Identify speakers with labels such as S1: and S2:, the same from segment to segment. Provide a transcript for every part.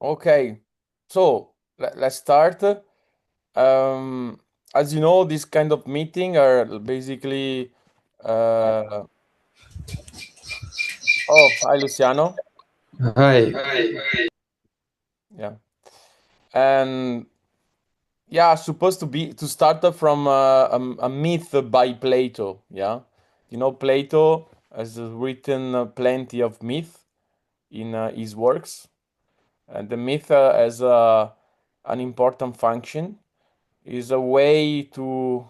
S1: Okay, so let's start. Um, as you know, this kind of meeting are basically. Uh, oh, hi, Luciano.
S2: Hi.
S1: Yeah, and yeah, supposed to be to start from a myth by Plato. Yeah, you know, Plato has written plenty of myth in his works, and the myth has an important function. Is a way to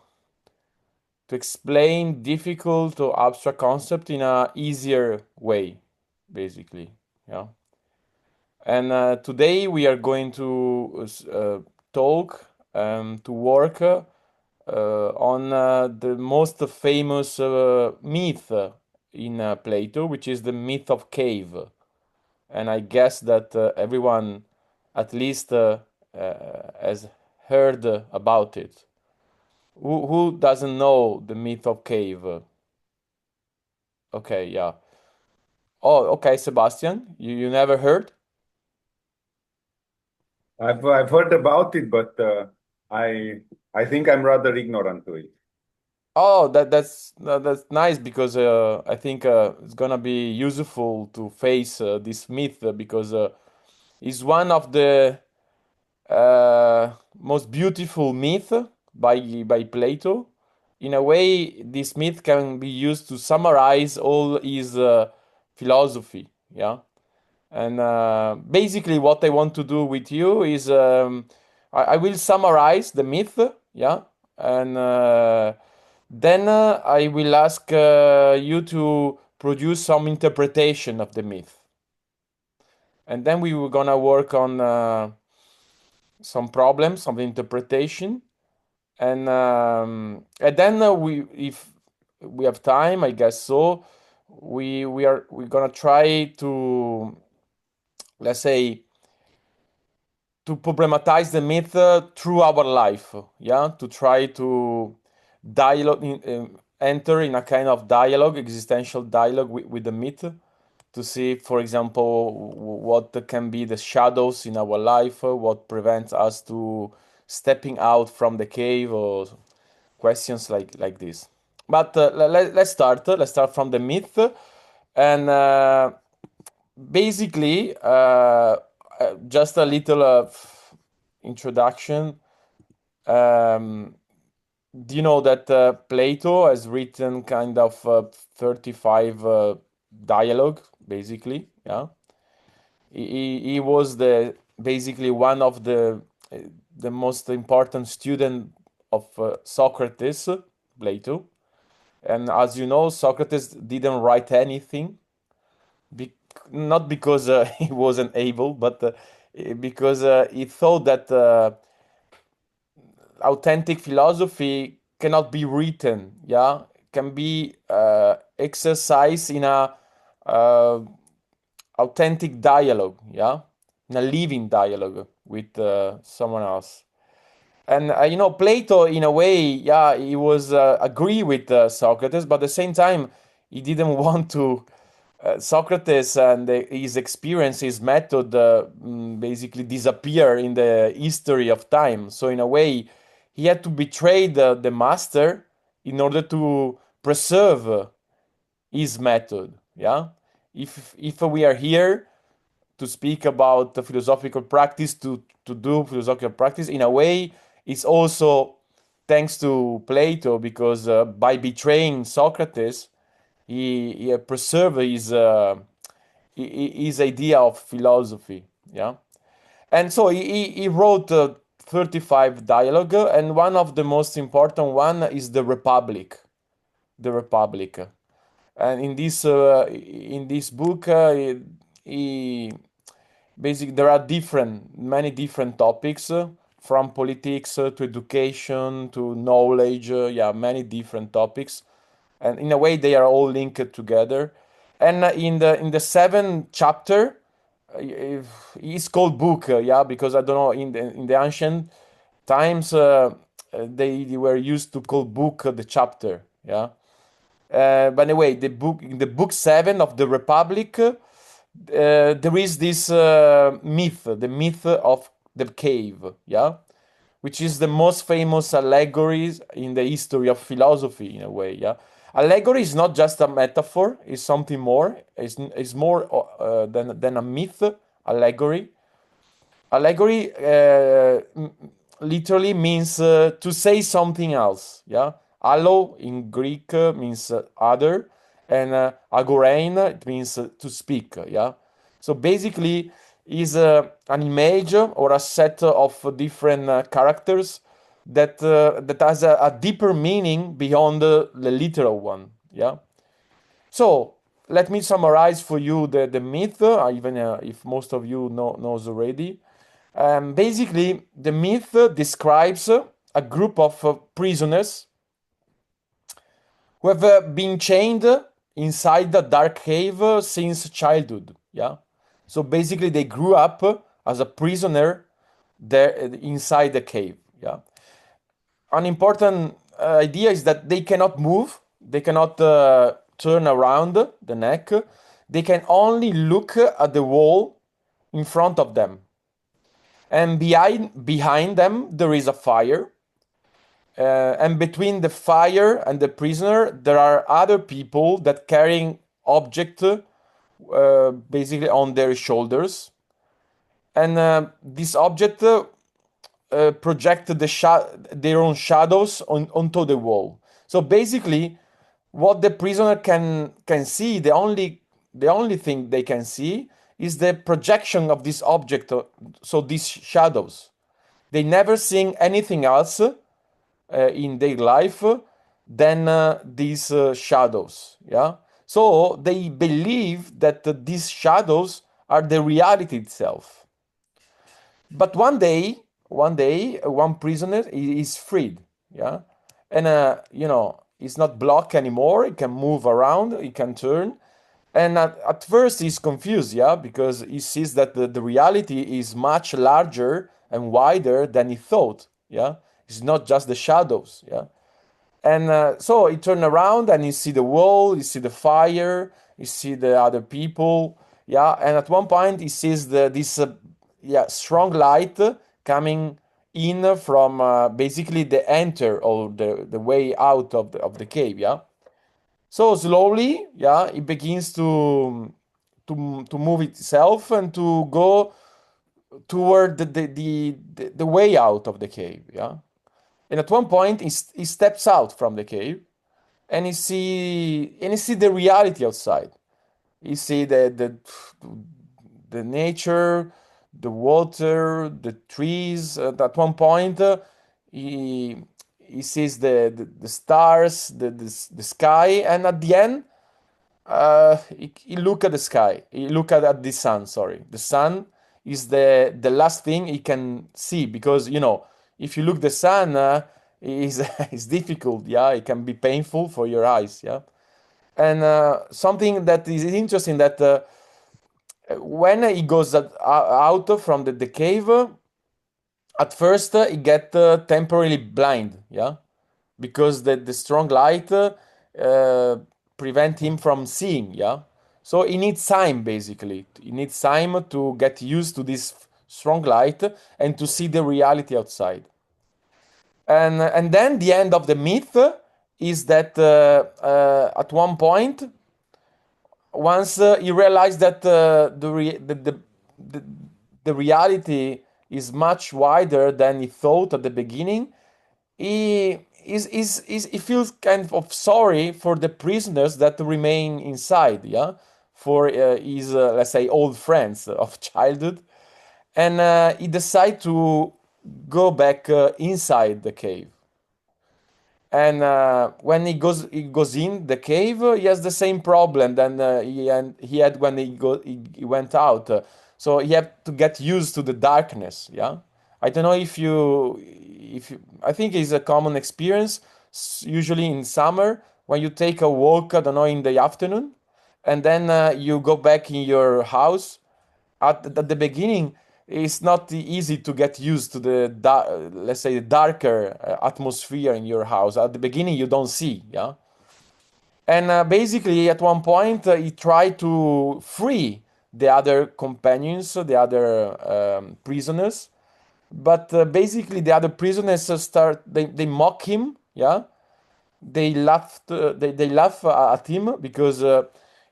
S1: explain difficult or abstract concept in a easier way, basically. Yeah. And today we are going to talk to work on the most famous myth in Plato, which is the myth of cave. And I guess that everyone at least has heard about it. Who doesn't know the myth of cave? Okay, yeah. Oh, okay, Sebastian, you never heard?
S3: I've heard about it, but I think I'm rather ignorant to it.
S1: Oh, that's nice because I think it's gonna be useful to face this myth because it's one of the most beautiful myth by Plato. In a way, this myth can be used to summarize all his philosophy. Yeah. And basically, what I want to do with you is I will summarize the myth, yeah, and then I will ask you to produce some interpretation of the myth, and then we were gonna work on some problems of interpretation, and then if we have time, I guess so. We're gonna try to, let's say, to problematize the myth through our life, yeah, to try to dialogue enter in a kind of dialogue, existential dialogue with the myth, to see, for example, what can be the shadows in our life, what prevents us to stepping out from the cave, or questions like this. But let's start from the myth, and basically, just a little introduction. Um, do you know that Plato has written kind of 35 dialogue, basically? Yeah, he was the basically one of uh, the most important student of Socrates, Plato. And as you know, Socrates didn't write anything be- not because he wasn't able, but because he thought that authentic philosophy cannot be written. Yeah, can be exercised in a uh, authentic dialogue. Yeah, in a living dialogue with someone else. And you know, Plato, in a way, yeah, he was agree with Socrates, but at the same time, he didn't want to Socrates and his experience, his method, basically disappear in the history of time. So in a way, he had to betray the master in order to preserve his method. Yeah, if we are here to speak about the philosophical practice, to do philosophical practice, in a way, it's also thanks to Plato, because by betraying Socrates, he preserved his idea of philosophy. Yeah, and so he wrote 35 dialogue, and one of the most important one is the Republic. The Republic, and in this book, he basically there are many different topics, from politics to education to knowledge. Yeah, many different topics, and in a way they are all linked together. And in the seventh chapter, it's called book, yeah, because I don't know, in the ancient times, they were used to call book the chapter, yeah. But anyway, the book in the book 7 of the Republic, there is this myth, the myth of the cave, yeah, which is the most famous allegories in the history of philosophy, in a way, yeah. Allegory is not just a metaphor; it's something more. It's more than a myth. Allegory. Allegory literally means to say something else. Yeah, allo in Greek means other, and agorein it means to speak. Yeah, so basically is an image or a set of different characters that has a deeper meaning beyond the literal one. Yeah. So let me summarize for you the myth, even if most of you knows already. Basically, the myth describes a group of prisoners who have been chained inside the dark cave since childhood. Yeah. So basically, they grew up as a prisoner there inside the cave. Yeah. An important idea is that they cannot move, they cannot turn around the neck, they can only look at the wall in front of them. And behind them, there is a fire. And between the fire and the prisoner, there are other people that carrying object basically on their shoulders. And this object project their own shadows onto the wall. So basically, what the prisoner can see, the only thing they can see is the projection of this object. So these shadows, they never seeing anything else in their life than these shadows. Yeah. So they believe that these shadows are the reality itself. But one day, one prisoner is freed, yeah, and he's not blocked anymore. He can move around, he can turn, and at first he's confused, yeah, because he sees that the reality is much larger and wider than he thought, yeah. It's not just the shadows, yeah. And so he turn around and you see the wall, you see the fire, you see the other people, yeah. And at one point he sees this yeah, strong light coming in from basically the enter or the way out of the cave, yeah. So slowly, yeah, it begins to move itself and to go toward the way out of the cave, yeah. And at one point he steps out from the cave and he see the reality outside. You see the nature, the water, the trees. At one point, he he sees the stars, the sky, and at the end, he look at the sky. He look at the sun. Sorry, the sun is the last thing he can see because if you look the sun, is is difficult. Yeah, it can be painful for your eyes. Yeah, and something that is interesting that when he goes out from the cave, at first he get temporarily blind, yeah, because the strong light prevent him from seeing, yeah. So he needs time basically. He needs time to get used to this strong light and to see the reality outside. And then the end of the myth is that at one point once he realized that the reality is much wider than he thought at the beginning, he feels kind of sorry for the prisoners that remain inside, yeah, for his let's say old friends of childhood, and he decides to go back inside the cave. And when he goes in the cave, he has the same problem than he had when he went out. So he had to get used to the darkness. Yeah, I don't know if you, I think it's a common experience. Usually in summer when you take a walk, I don't know, in the afternoon, and then you go back in your house at the beginning. It's not easy to get used to let's say the darker atmosphere in your house. At the beginning you don't see, yeah. And basically at one point he tried to free the other companions, the other prisoners. But basically, the other prisoners start they mock him. Yeah, they laugh at him because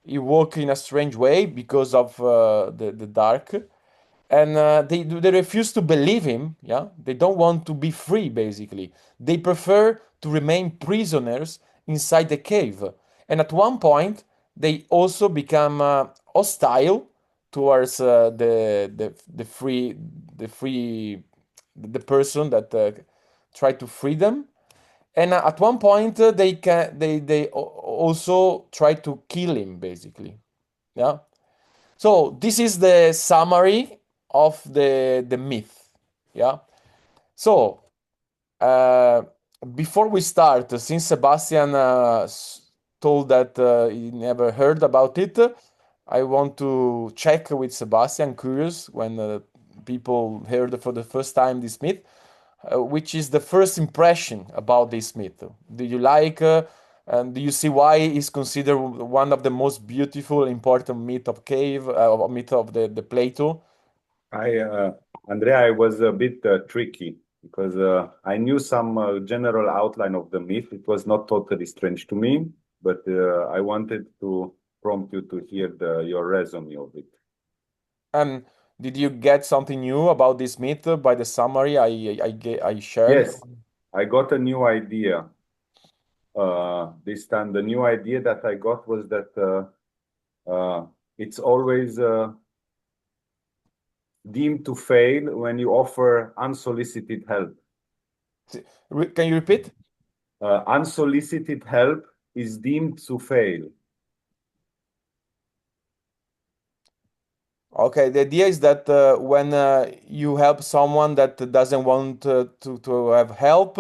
S1: he walk in a strange way because of the dark, and they refuse to believe him. Yeah, they don't want to be free. Basically, they prefer to remain prisoners inside the cave. And at one point, they also become hostile towards the free the person that tried to free them. And at one point, also try to kill him. Basically, yeah. So this is the summary of the myth. Yeah. So uh, before we start, since Sebastian told that he never heard about it, I want to check with Sebastian. Curious when people heard for the first time this myth. Which is the first impression about this myth? Do you like, and do you see why it's considered one of the most beautiful, important myth of cave, myth of the Plato?
S3: I, Andrea, I was a bit tricky because I knew some general outline of the myth. It was not totally strange to me, but I wanted to prompt you to hear your resume of it.
S1: And did you get something new about this myth by the summary I shared?
S3: Yes, I got a new idea. This time, the new idea that I got was that it's always deemed to fail when you offer unsolicited help.
S1: Can you repeat?
S3: Unsolicited help is deemed to fail.
S1: Okay, the idea is that when you help someone that doesn't want to have help,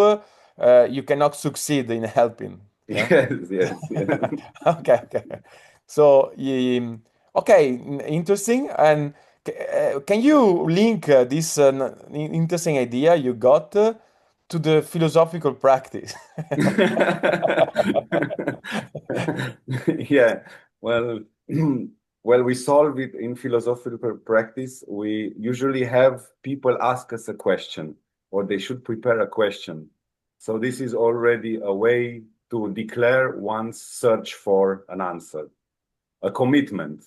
S1: you cannot succeed in helping. Yeah.
S3: Yes, yes, yes.
S1: Okay, okay. So, okay, interesting. And can you link this interesting idea you got to the philosophical practice?
S3: Yeah. Well, well, we solve it in philosophical practice. We usually have people ask us a question, or they should prepare a question. So this is already a way to declare one's search for an answer, a commitment.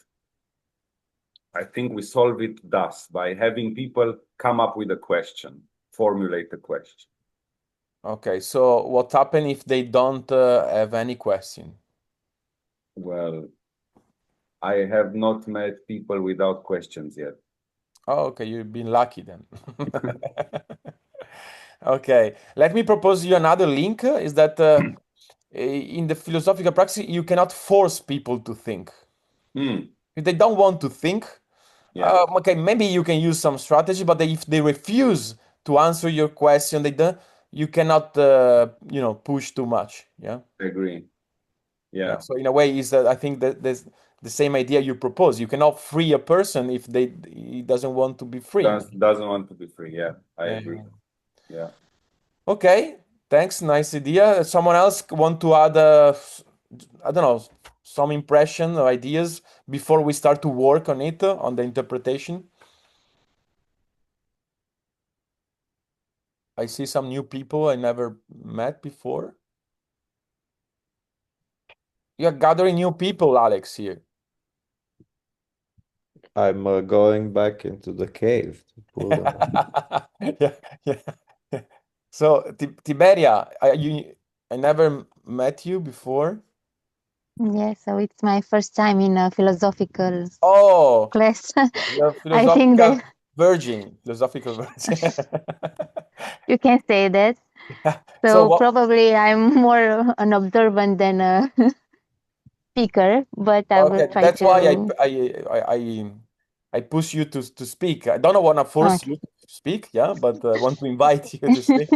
S3: I think we solve it thus by having people come up with a question, formulate a question.
S1: Okay, so what happen if they don't have any question?
S3: Well, I have not met people without questions yet.
S1: Oh, okay, you've been lucky then. Okay, let me propose you another link. Is that in the philosophical practice, you cannot force people to think.
S3: Hmm.
S1: If they don't want to think,
S3: Yeah,
S1: okay, maybe you can use some strategy, but if they refuse to answer your question, they don't, you cannot, push too much. Yeah.
S3: I agree.
S1: Yeah.
S3: Yeah,
S1: So in a way, is that I think that there's the same idea you propose. You cannot free a person if he doesn't want to be freed.
S3: doesn't want to be free. Yeah, I
S1: Yeah.
S3: agree. Yeah.
S1: Okay, thanks. Nice idea. Someone else want to add, I don't know, some impression or ideas before we start to work on it, on the interpretation? I see some new people I never met before. You're gathering new people, Alex, here.
S2: I'm going back into the cave to pull them up.
S1: Yeah, yeah. So, Tiberia, I never met you before.
S4: Yes, so it's my first time in a philosophical
S1: Oh,
S4: class.
S1: you're a
S4: I think
S1: philosophical
S4: that
S1: virgin, philosophical virgin.
S4: you can say that.
S1: So
S4: So
S1: what?
S4: probably I'm more an observant than a speaker, but I will
S1: Okay,
S4: try
S1: that's why
S4: to.
S1: I push you to speak. I don't want to force
S4: Okay.
S1: you to speak, yeah, but I want to invite you to speak.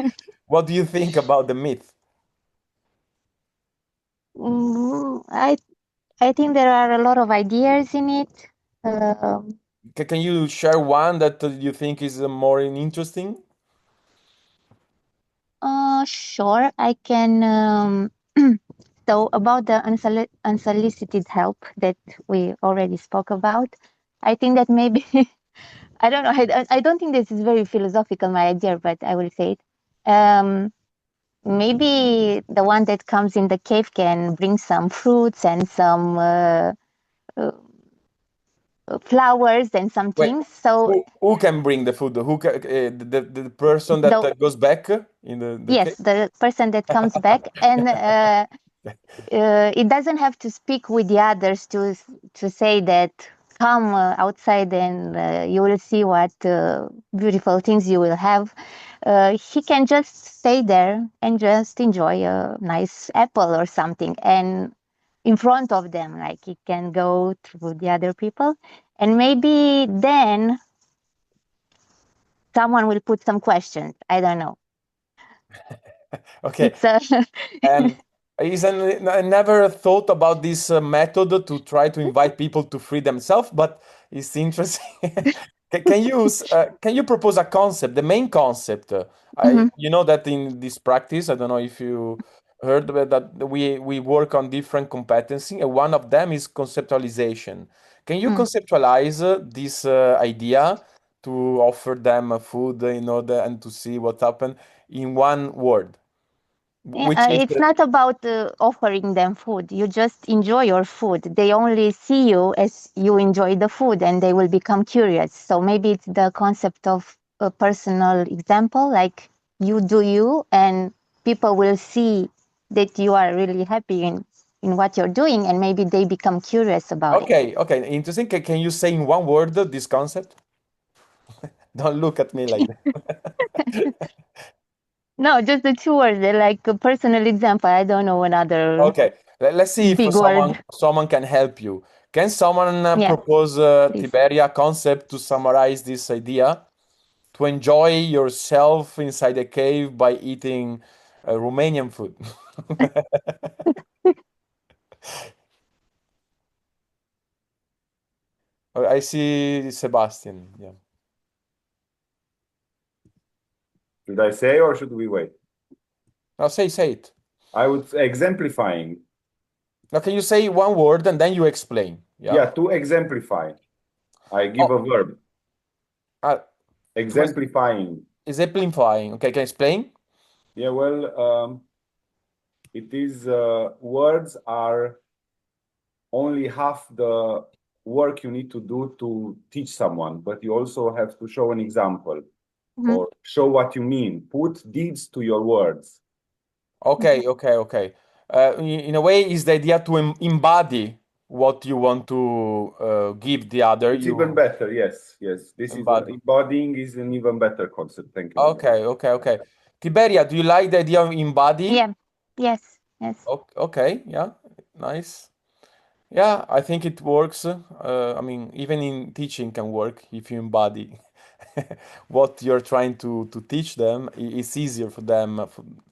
S1: What do you think about the myth?
S4: Mm, I think there are a lot of ideas in it. Um
S1: Can you share one that you think is more interesting?
S4: sure, I can. So about the unsolicited help that we already spoke about. I think that maybe I don't know. I don't think this is very philosophical, my idea, but I will say it. Maybe the one that comes in the cave can bring some fruits and some uh, flowers and some
S1: Wait,
S4: things. So
S1: who can bring the food? Who ca the person that
S4: the
S1: goes back in the
S4: yes,
S1: cave?
S4: the person that comes back, and it doesn't have to speak with the others to say that come outside and you will see what beautiful things you will have. He can just stay there and just enjoy a nice apple or something, and in front of them, like he can go through the other people, and maybe then someone will put some questions. I don't know.
S1: Okay,
S4: It's a
S1: and I never thought about this method to try to invite people to free themselves, but it's interesting. Can you propose a concept, the main concept?
S4: Mhm,
S1: You know that in this practice, I don't know if you heard about that we work on different competency, and one of them is conceptualization. Can you
S4: mm.
S1: conceptualize this idea to offer them food in order and to see what happened in one word,
S4: Yeah,
S1: which is
S4: it's not about offering them food. You just enjoy your food. They only see you as you enjoy the food and they will become curious. So maybe it's the concept of a personal example, like you do you, and people will see that you are really happy in what you're doing, and maybe they become curious about it.
S1: okay. Okay, interesting. Can you say in one word this concept? Don't look at me like that.
S4: No, just the two words, they're like a personal example. I don't know another
S1: Okay, let's see if
S4: big word.
S1: someone can help you. Can someone
S4: Yeah,
S1: propose
S4: please.
S1: Tiberia concept to summarize this idea? To enjoy yourself inside a cave by eating Romanian food. I see Sebastian. Yeah.
S3: Should I say or should we wait?
S1: Now say it.
S3: I would say exemplifying.
S1: Now can you say one word and then you explain? Yeah.
S3: Yeah, to exemplify. I give a
S1: Oh,
S3: verb.
S1: uh, to
S3: Exemplifying.
S1: exemplifying. Okay, can you explain?
S3: Yeah, well, it is words are only half the work you need to do to teach someone, but you also have to show an example
S4: Mhm,
S3: or show what you mean. Put deeds to your words.
S1: Okay, okay, okay. In a way, is the idea to embody what you want to give the other.
S3: It's even
S1: You
S3: better. Yes, yes. This is
S1: embody.
S3: embodying is an even better concept. Thank you.
S1: Okay, okay, okay. Tiberia, do you like the idea of embody?
S4: yeah, yes, yes.
S1: Okay, yeah, nice. Yeah, I think it works. I mean, even in teaching can work if you embody what you're trying to teach them. It's easier for them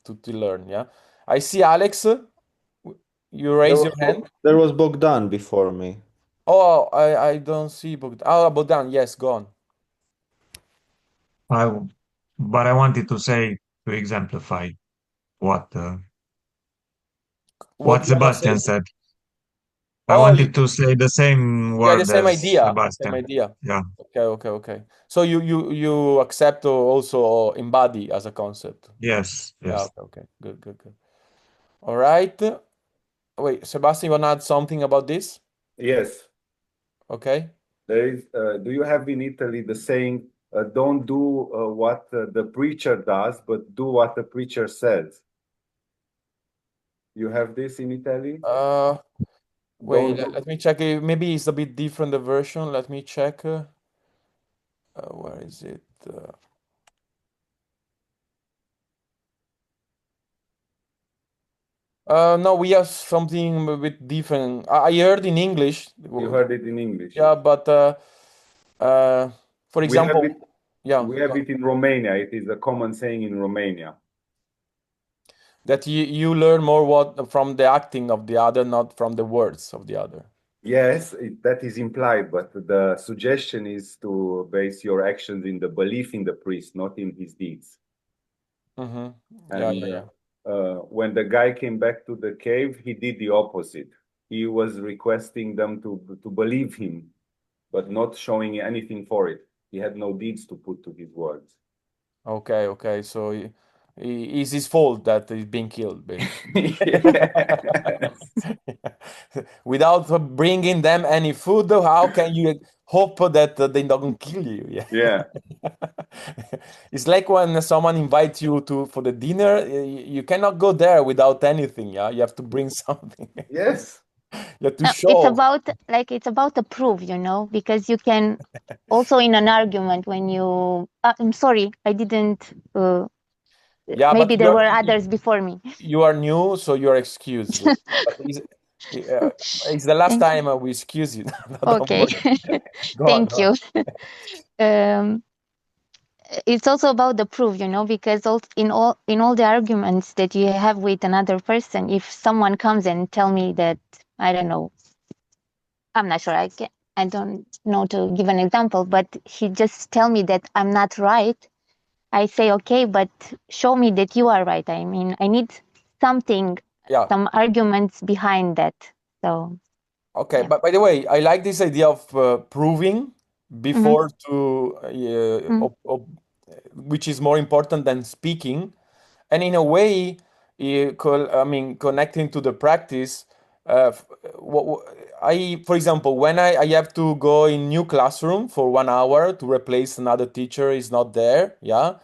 S1: to learn. Yeah, I see Alex. You raise your hand.
S2: There was Bogdan before me.
S1: Oh, I don't see Bogdan. Oh, Bogdan, yes, gone.
S5: I, but I wanted to say to exemplify what
S1: What
S5: what
S1: do you want to
S5: Sebastian
S1: say?
S5: said. I
S1: Oh,
S5: wanted to say the same
S1: yeah, the
S5: word
S1: same
S5: as
S1: idea. The same
S5: Sebastian.
S1: idea.
S5: Yeah.
S1: Okay, okay, okay. So you accept or also embody as a concept.
S5: Yes.
S1: Yeah,
S5: Yes.
S1: okay, okay. Good, good, good. All right. Wait, Sebastian, you want to add something about this?
S3: Yes.
S1: Okay.
S3: There is. Do you have in Italy the saying, "Don't do what the preacher does, but do what the preacher says"? You have this in Italy?
S1: Uh, Wait,
S3: Don't do.
S1: let me check. Maybe it's a bit different the version. Let me check. Where is it? No, we have something a bit different. I heard in English.
S3: You heard it in English.
S1: Yeah, but uh, for
S3: We have it.
S1: example, yeah,
S3: We have it in Romania. It is a common saying in Romania.
S1: that you learn more what from the acting of the other, not from the words of the other.
S3: Yes, that is implied, but the suggestion is to base your actions in the belief in the priest, not in his deeds.
S1: Mm-hmm. Yeah,
S3: And
S1: yeah, yeah.
S3: when the guy came back to the cave, he did the opposite. He was requesting them to believe him. but not showing anything for it. He had no deeds to put to his words.
S1: Okay, okay. So it's his fault that he's being killed, basically.
S3: Yes.
S1: Without bringing them any food, how can you hope that they don't kill you? Yeah.
S3: Yeah.
S1: It's like when someone invites you to for the dinner, you cannot go there without anything. Yeah, you have to bring something.
S3: Yes.
S1: You have to
S4: No, it's
S1: show.
S4: about it's about the proof, because you can also in an argument when you. I'm sorry, I didn't.
S1: Yeah, but
S4: Maybe there were others before me.
S1: you are new, so you're excused. But it's the last
S4: Thank you.
S1: time we excuse you. No, don't
S4: Okay,
S1: worry. Go on,
S4: thank
S1: go on.
S4: you. Um, it's also about the proof, because in all the arguments that you have with another person, if someone comes and tell me that, I don't know, I'm not sure, I don't know to give an example, but he just tell me that I'm not right. I say, okay, but show me that you are right. I mean, I need something,
S1: Yeah.
S4: some arguments behind that. So
S1: Okay,
S4: yeah.
S1: but by the way, I like this idea of proving
S4: Hmm.
S1: before to, which is more important than speaking. And in a way, I mean, connecting to the practice, f- for example, when I have to go in new classroom for 1 hour to replace another teacher is not there, yeah.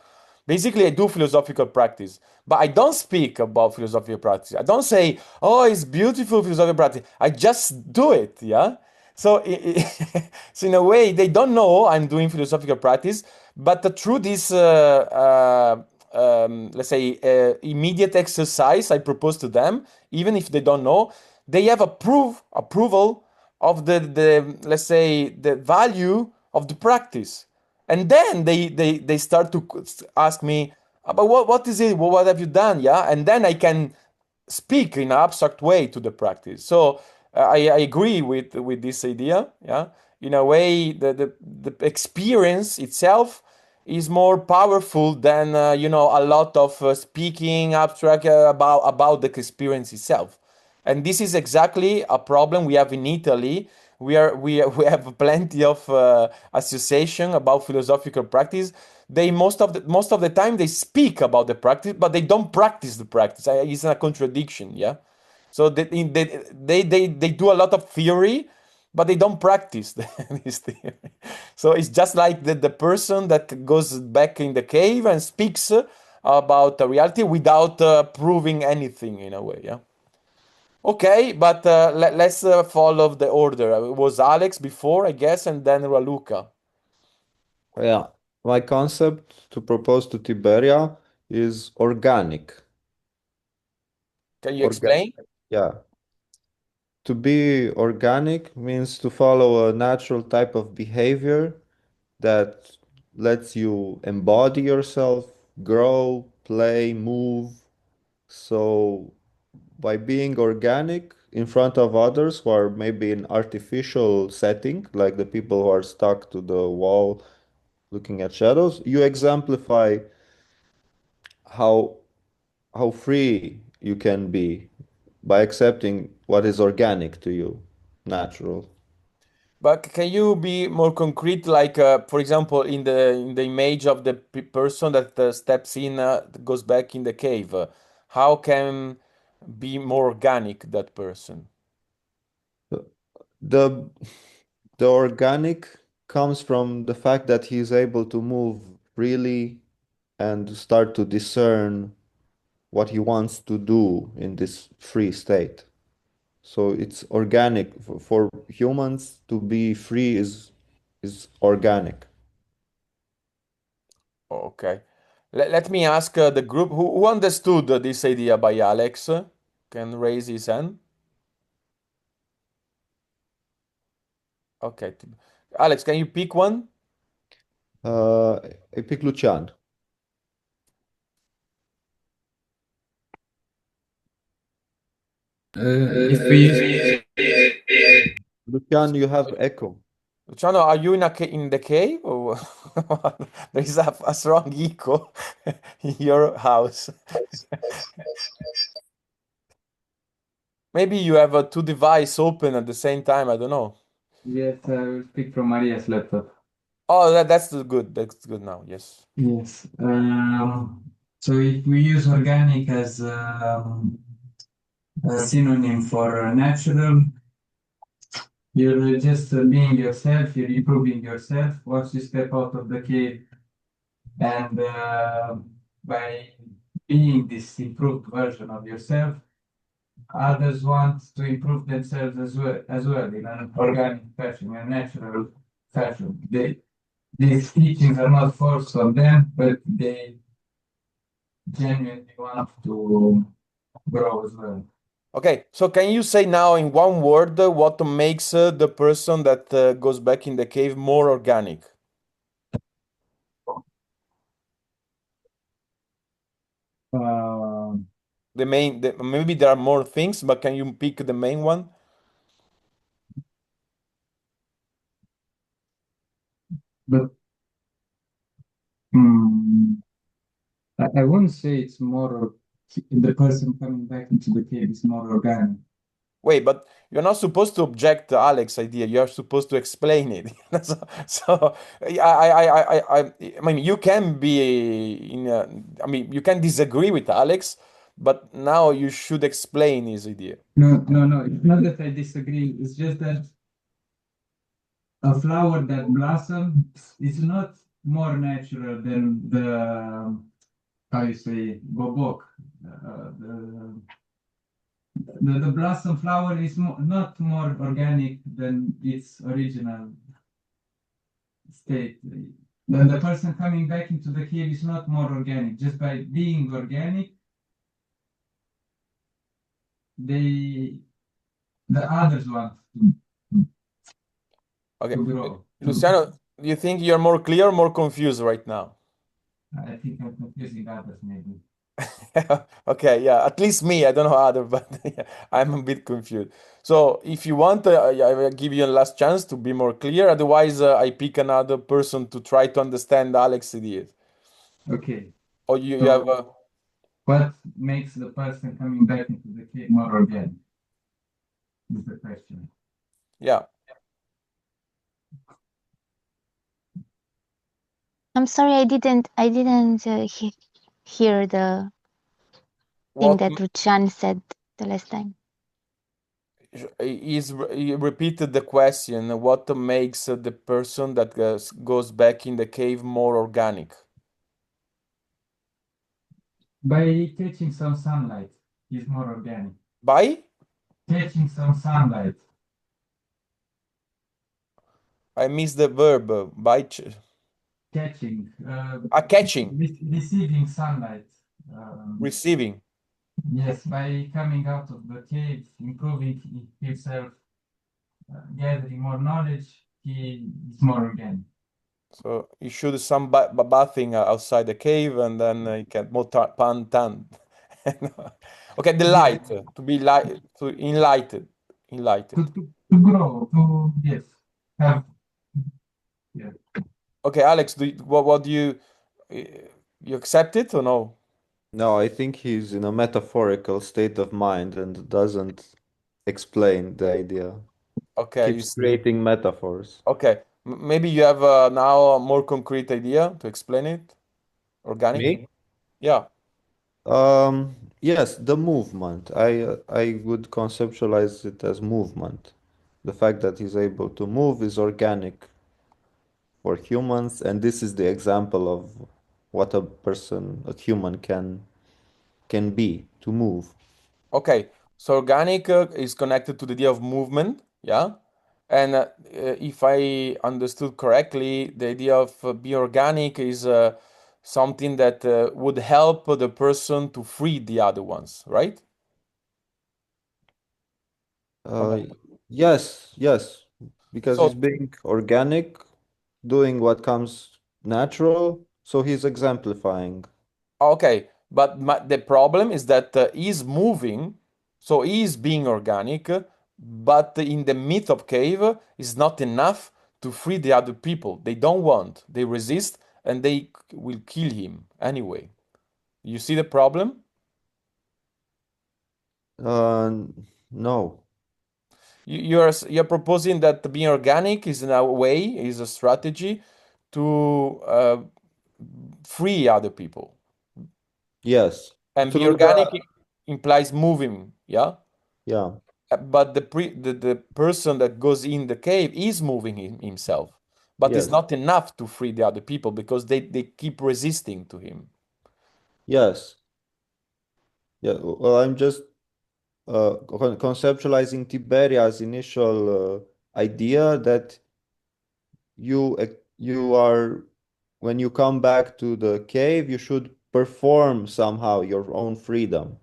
S1: Basically, I do philosophical practice, but I don't speak about philosophical practice. I don't say, "Oh, it's beautiful philosophical practice." I just do it, yeah. So, so in a way, they don't know I'm doing philosophical practice, but through this, let's say, immediate exercise I propose to them, even if they don't know, they have approval of the let's say the value of the practice, and then they start to ask me but what is it, what have you done, yeah, and then I can speak in an abstract way to the practice. So I agree with this idea, yeah. In a way the experience itself is more powerful than a lot of speaking abstract about the experience itself. And this is exactly a problem we have in Italy. We have plenty of association about philosophical practice. They most of the time they speak about the practice, but they don't practice the practice. It's a contradiction, yeah. So they do a lot of theory, but they don't practice this theory. So it's just like the person that goes back in the cave and speaks about the reality without proving anything in a way, yeah. Okay, but let's follow the order. It was Alex before, I guess, and then Raluca.
S2: Yeah, my concept to propose to Tiberia is organic.
S1: Can you
S2: Orga
S1: explain?
S2: yeah, to be organic means to follow a natural type of behavior that lets you embody yourself, grow, play, move. So by being organic in front of others who are maybe in artificial setting, like the people who are stuck to the wall looking at shadows, you exemplify how how free you can be by accepting what is organic to you, natural.
S1: But can you be more concrete, like for example, in the image of the person that steps in, goes back in the cave? How can be more organic that person?
S2: The the organic comes from the fact that he is able to move freely and start to discern what he wants to do in this free state. So it's organic for humans to be free is organic.
S1: Okay. Let me ask the group who understood this idea by Alex. Can raise his hand. Okay. Alex, can you pick one?
S2: Uh, I pick Lucian.
S6: If we
S2: Lucian, you have echo.
S1: Luciano, are you in the cave? Or there is a strong echo in your house. Maybe you have two devices open at the same time. I don't know.
S6: Yes, I will speak from Maria's laptop.
S1: Oh, that's good. That's good now. Yes.
S6: Yes. So if we use organic as a synonym for natural, you're just being yourself, you're improving yourself. Once you step out of the cave and by being this improved version of yourself, others want to improve themselves as well in an organic fashion, in a natural fashion. These teachings are not forced on them, but they genuinely want to grow as well.
S1: Okay. So can you say now in one word what makes the person that goes back in the cave more organic?
S6: Uh,
S1: Maybe there are more things, but can you pick the main one?
S6: but mm, I wouldn't say it's more the person coming back into the cave is more organic.
S1: Wait, but you're not supposed to object to Alex's idea. You're supposed to explain it. So I mean, you can be in. I mean, you can disagree with Alex, but now you should explain his idea.
S6: No, no, no. It's not that I disagree. It's just that a flower that blossoms is not more natural than the how you say bobok. The blossom flower is not more organic than its original state. The person coming back into the cave is not more organic. Just by being organic, they the others want
S1: Okay,
S6: to grow.
S1: Luciano, do you think you're more clear or more confused right now?
S6: I think I'm confusing others maybe.
S1: Okay, yeah, at least me. I don't know other, but yeah, I'm a bit confused. So if you want, I will give you a last chance to be more clear. Otherwise, I pick another person to try to understand Alex's ideas.
S6: Okay.
S1: Or you have,
S6: So what makes the person coming back into the cave more organic is the question.
S1: yeah.
S4: I'm sorry, I didn't hear the thing
S1: What
S4: that Lucian said the last time.
S1: he repeated the question? What makes the person that goes back in the cave more organic?
S6: By catching some sunlight is more organic.
S1: By?
S6: Catching some sunlight,
S1: I missed the verb. By
S6: catching,
S1: catching,
S6: receiving sunlight.
S1: receiving.
S6: Yes, by coming out of the cave, improving himself, gathering more knowledge, he is more organic.
S1: So you should some bathing outside the cave, and then you can more pan tan. Okay, the
S6: Yes,
S1: light to be light to enlightened, enlightened.
S6: to grow, to yes, have yeah.
S1: Okay, Alex, what do you accept it or no?
S2: No, I think he's in a metaphorical state of mind and doesn't explain the idea.
S1: Okay, you
S2: Keeps
S1: see.
S2: creating metaphors.
S1: Okay, maybe you have now a more concrete idea to explain it. Organic?
S2: Me?
S1: Yeah.
S2: Yes, the movement. I would conceptualize it as movement. The fact that he's able to move is organic for humans, and this is the example of what a human can be, to move.
S1: Okay, so organic is connected to the idea of movement, yeah? And if I understood correctly, the idea of be organic is something that would help the person to free the other ones, right? Or
S2: Uh,
S1: no?
S2: yes, yes, because he's
S1: So,
S2: being organic, doing what comes natural, so he's exemplifying.
S1: okay, but the problem is that he's moving, so he's being organic, but in the myth of cave is not enough to free the other people. They don't want, they resist, and they will kill him anyway. You see the problem?
S2: Uh, no.
S1: You're proposing that being organic is in a way, is a strategy to free other people.
S2: Yes,
S1: And be
S2: through
S1: organic
S2: the
S1: implies moving, yeah?
S2: yeah,
S1: But the person that goes in the cave is moving himself. But it's
S2: yes,
S1: not enough to free the other people because they keep resisting to him.
S2: yes, yeah. Well, I'm just conceptualizing Tiberia's initial idea that you are when you come back to the cave, you should perform somehow your own freedom,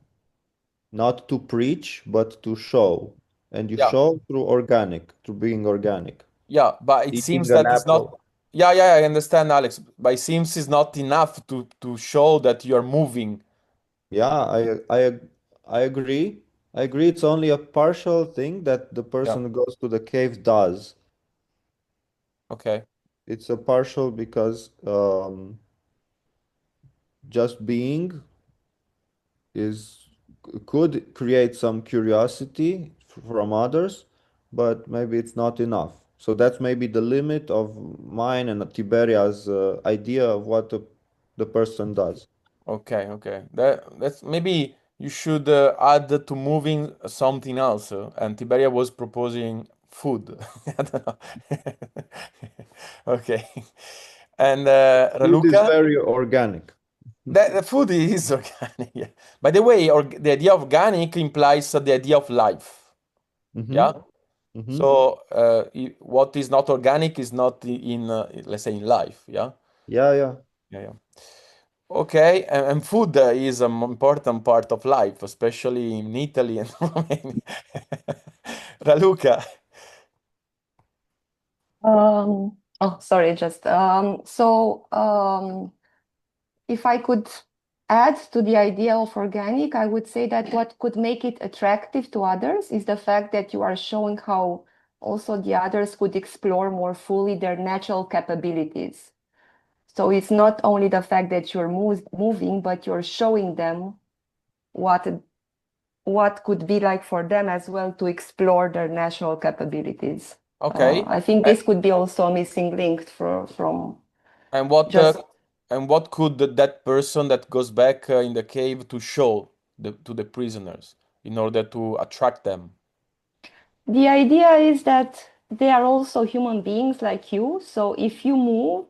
S2: not to preach, but to show. And you
S1: Yeah,
S2: show through organic, through being organic,
S1: yeah, but it
S2: eating
S1: seems
S2: an
S1: that it's not.
S2: apple.
S1: Yeah, yeah, I understand, Alex. But it seems it's not enough to show that you're moving.
S2: Yeah, I agree. I agree. It's only a partial thing that the
S1: Yeah,
S2: person who goes to the cave does.
S1: okay,
S2: It's a partial because just being is could create some curiosity from others, but maybe it's not enough. So that's maybe the limit of mine and Tiberia's idea of what the person does.
S1: okay, okay. That's maybe you should add to moving something else. And Tiberia was proposing food. I don't know. Okay. And
S2: Food is
S1: Raluca,
S2: very organic.
S1: the food is organic. Yeah. By the way, the idea of organic implies the idea of life.
S2: Mm-hmm.
S1: Yeah.
S2: Mm-hmm.
S1: So what is not organic is not in let's say in life. Yeah.
S2: Yeah, yeah.
S1: Yeah. Yeah. Okay, and food is an important part of life, especially in Italy and Romania. Raluca.
S7: Oh, sorry, just if I could add to the idea of organic, I would say that what could make it attractive to others is the fact that you are showing how also the others could explore more fully their natural capabilities. So it's not only the fact that you're moving, but you're showing them what what could be like for them as well to explore their natural capabilities.
S1: Okay,
S7: I think
S1: a-
S7: this could be also a missing link from
S1: and what uh,
S7: just
S1: and what could that person that goes back in the cave to show to the prisoners in order to attract them?
S7: the idea is that they are also human beings like you. So if you move,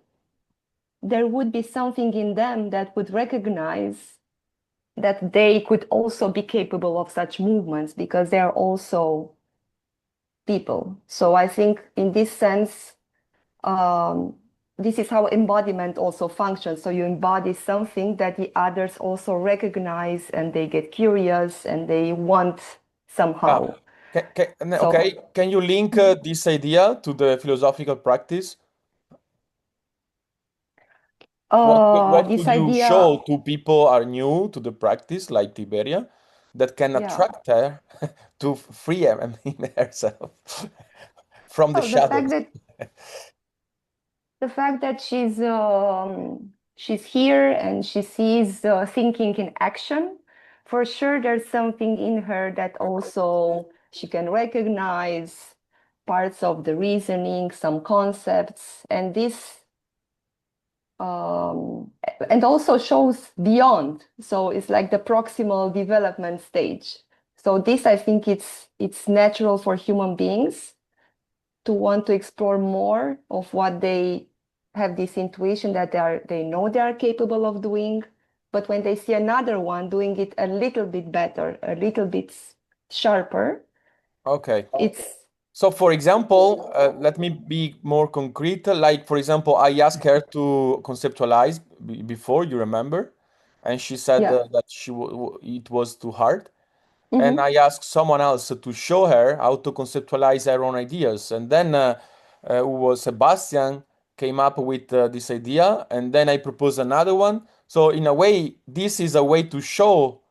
S7: there would be something in them that would recognize that they could also be capable of such movements because they are also people. So I think in this sense, um, this is how embodiment also functions. So you embody something that the others also recognize and they get curious and they want
S1: Ah,
S7: somehow. So
S1: okay, can you link this idea to the philosophical practice? What
S7: this
S1: could you
S7: idea,
S1: show to people are new to the practice, like Tiberia, that can
S7: yeah.
S1: attract her to free her, I mean, herself from the
S7: Well, the fact
S1: shadows?
S7: that she's here and she sees thinking in action, for sure there's something in her that also she can recognize parts of the reasoning, some concepts, and this um, and also shows beyond. So it's like the proximal development stage. So this, I think, it's natural for human beings to want to explore more of what they have this intuition that they know they are capable of doing, but when they see another one doing it a little bit better, a little bit sharper,
S1: Okay.
S7: it's
S1: So, for example, let me be more concrete. Like, for example, I asked her to conceptualize before, you remember, and she said
S7: yeah.
S1: that it was too hard. And
S7: Hmm.
S1: I asked someone else to show her how to conceptualize her own ideas. And then who was Sebastian came up with this idea, and then I proposed another one. So in a way, this is a way to show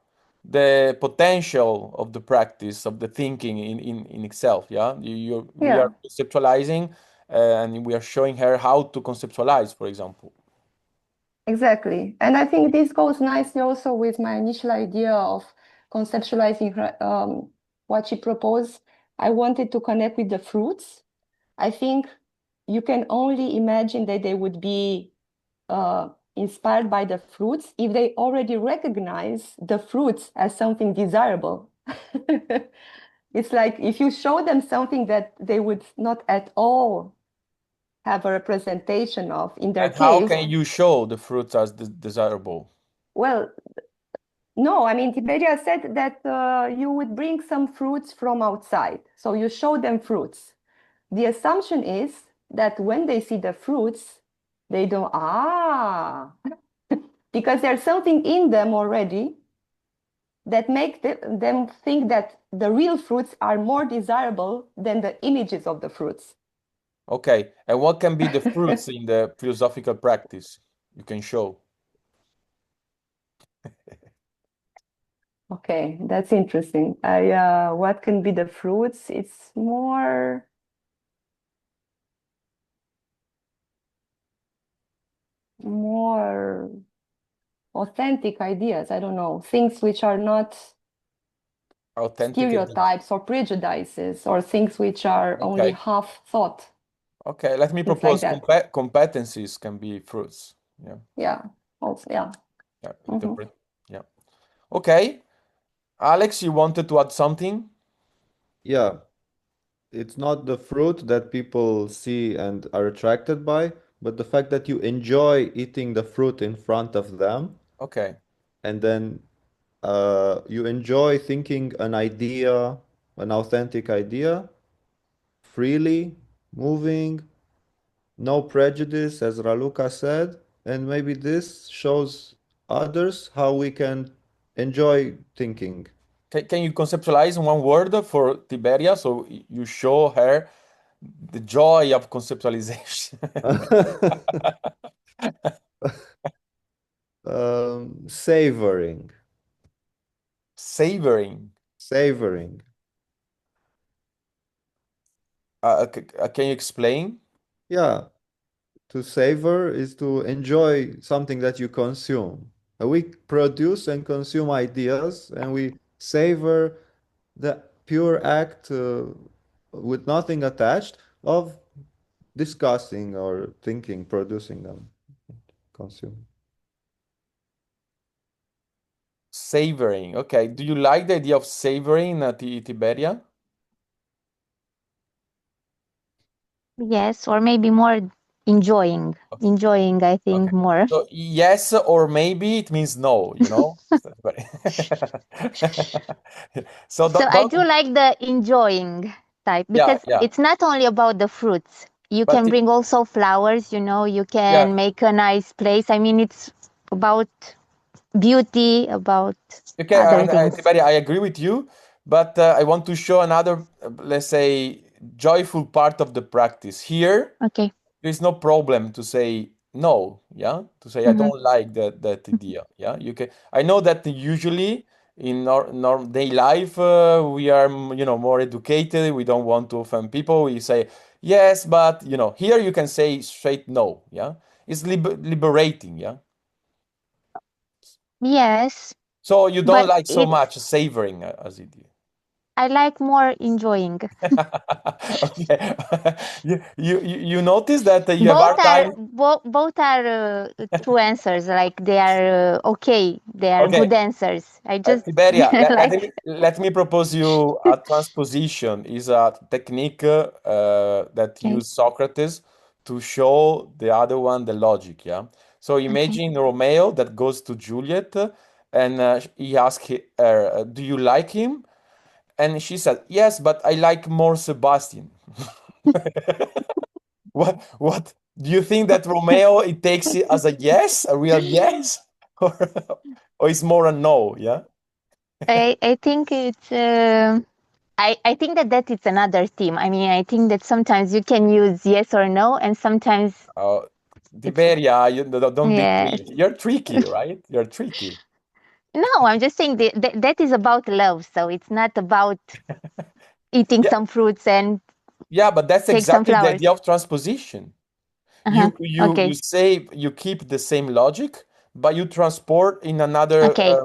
S1: the potential of the practice of the thinking in itself. Yeah, we are
S7: Yeah.
S1: conceptualizing, and we are showing her how to conceptualize, for example.
S7: Exactly. And I think this goes nicely also with my initial idea of conceptualizing her, what she proposed. I wanted to connect with the fruits. I think you can only imagine that they would be inspired by the fruits if they already recognize the fruits as something desirable. It's like if you show them something that they would not at all have a representation of in their
S1: And how
S7: case.
S1: can you show the fruits as desirable?
S7: Well, no, I mean, Tiberia said that you would bring some fruits from outside. So you show them fruits. The assumption is that when they see the fruits, they don't, because there's something in them already that make them think that the real fruits are more desirable than the images of the fruits.
S1: Okay, and what can be the fruits in the philosophical practice you can show?
S7: Okay, that's interesting. What can be the fruits? It's more authentic ideas. I don't know, things which are not
S1: Authentic.
S7: stereotypes or prejudices, or things which are only
S1: Okay.
S7: half thought.
S1: Okay, let me
S7: Things like
S1: propose
S7: that.
S1: competencies can be fruits. Yeah.
S7: Yeah. Also, yeah.
S1: Yeah.
S7: Mhm.
S1: Yeah. Okay. Alex, you wanted to add something?
S2: Yeah, it's not the fruit that people see and are attracted by, but the fact that you enjoy eating the fruit in front of them,
S1: Okay.
S2: and then you enjoy thinking an idea, an authentic idea, freely, moving, no prejudice, as Raluca said, and maybe this shows others how we can enjoy thinking.
S1: Can you conceptualize in one word for Tiberia so you show her the joy of conceptualization?
S2: Savoring,
S1: Savoring.
S2: savoring.
S1: Can you explain?
S2: Yeah, to savor is to enjoy something that you consume. We produce and consume ideas, and we savor the pure act with nothing attached of discussing or thinking, producing them, consuming.
S1: Savoring. Okay. Do you like the idea of savoring, Tiberia?
S4: Yes, or maybe more enjoying.
S1: Okay.
S4: Enjoying, I
S1: Okay.
S4: think, more.
S1: So yes or maybe it means no, you know? So
S4: So I do
S1: don't
S4: like the enjoying type
S1: yeah,
S4: because
S1: yeah.
S4: it's not only about the fruits. You
S1: But
S4: can bring also flowers, you
S1: yeah,
S4: can make a nice place. I mean, it's about beauty, about
S1: okay,
S4: other things.
S1: Tiberia, I agree with you, but I want to show another, let's say, joyful part of the practice. Here,
S4: Okay.
S1: there's no problem to say no, yeah? To say I
S4: Mm-hmm.
S1: don't like that idea, yeah? You can. I know that usually in our day life we are, more educated. We don't want to offend people. We say yes, but here you can say straight no, yeah? It's liberating, yeah?
S4: Yes,
S1: So you don't
S4: but
S1: like so much savoring as it is.
S4: I like more enjoying.
S1: Okay. You notice that you have
S4: Both
S1: hard
S4: are
S1: time.
S4: true answers. Like they are okay. They are
S1: Okay,
S4: good answers. I just
S1: Tiberia,
S4: like.
S1: let me propose you a transposition. Is a technique that
S4: Okay.
S1: use Socrates to show the other one the logic. Yeah. So
S4: Okay.
S1: imagine Romeo that goes to Juliet, and he asks her, "Do you like him?" And she said, "Yes, but I like more Sebastian." What do you think that Romeo it takes it as a yes, a real yes, or it's more a no? Yeah.
S4: I think it's. I think that is another theme. I mean, I think that sometimes you can use yes or no, and sometimes
S1: Uh,
S4: it's
S1: Tiberia, don't be
S4: yes.
S1: tricky. You're tricky, right? You're tricky.
S4: No, I'm just saying that is about love. So it's not about eating
S1: Yeah,
S4: some fruits and
S1: yeah, but that's
S4: take some
S1: exactly the
S4: flowers.
S1: idea of transposition.
S4: Uh-huh.
S1: You
S4: Okay.
S1: say you keep the same logic, but you transport in another
S4: Okay.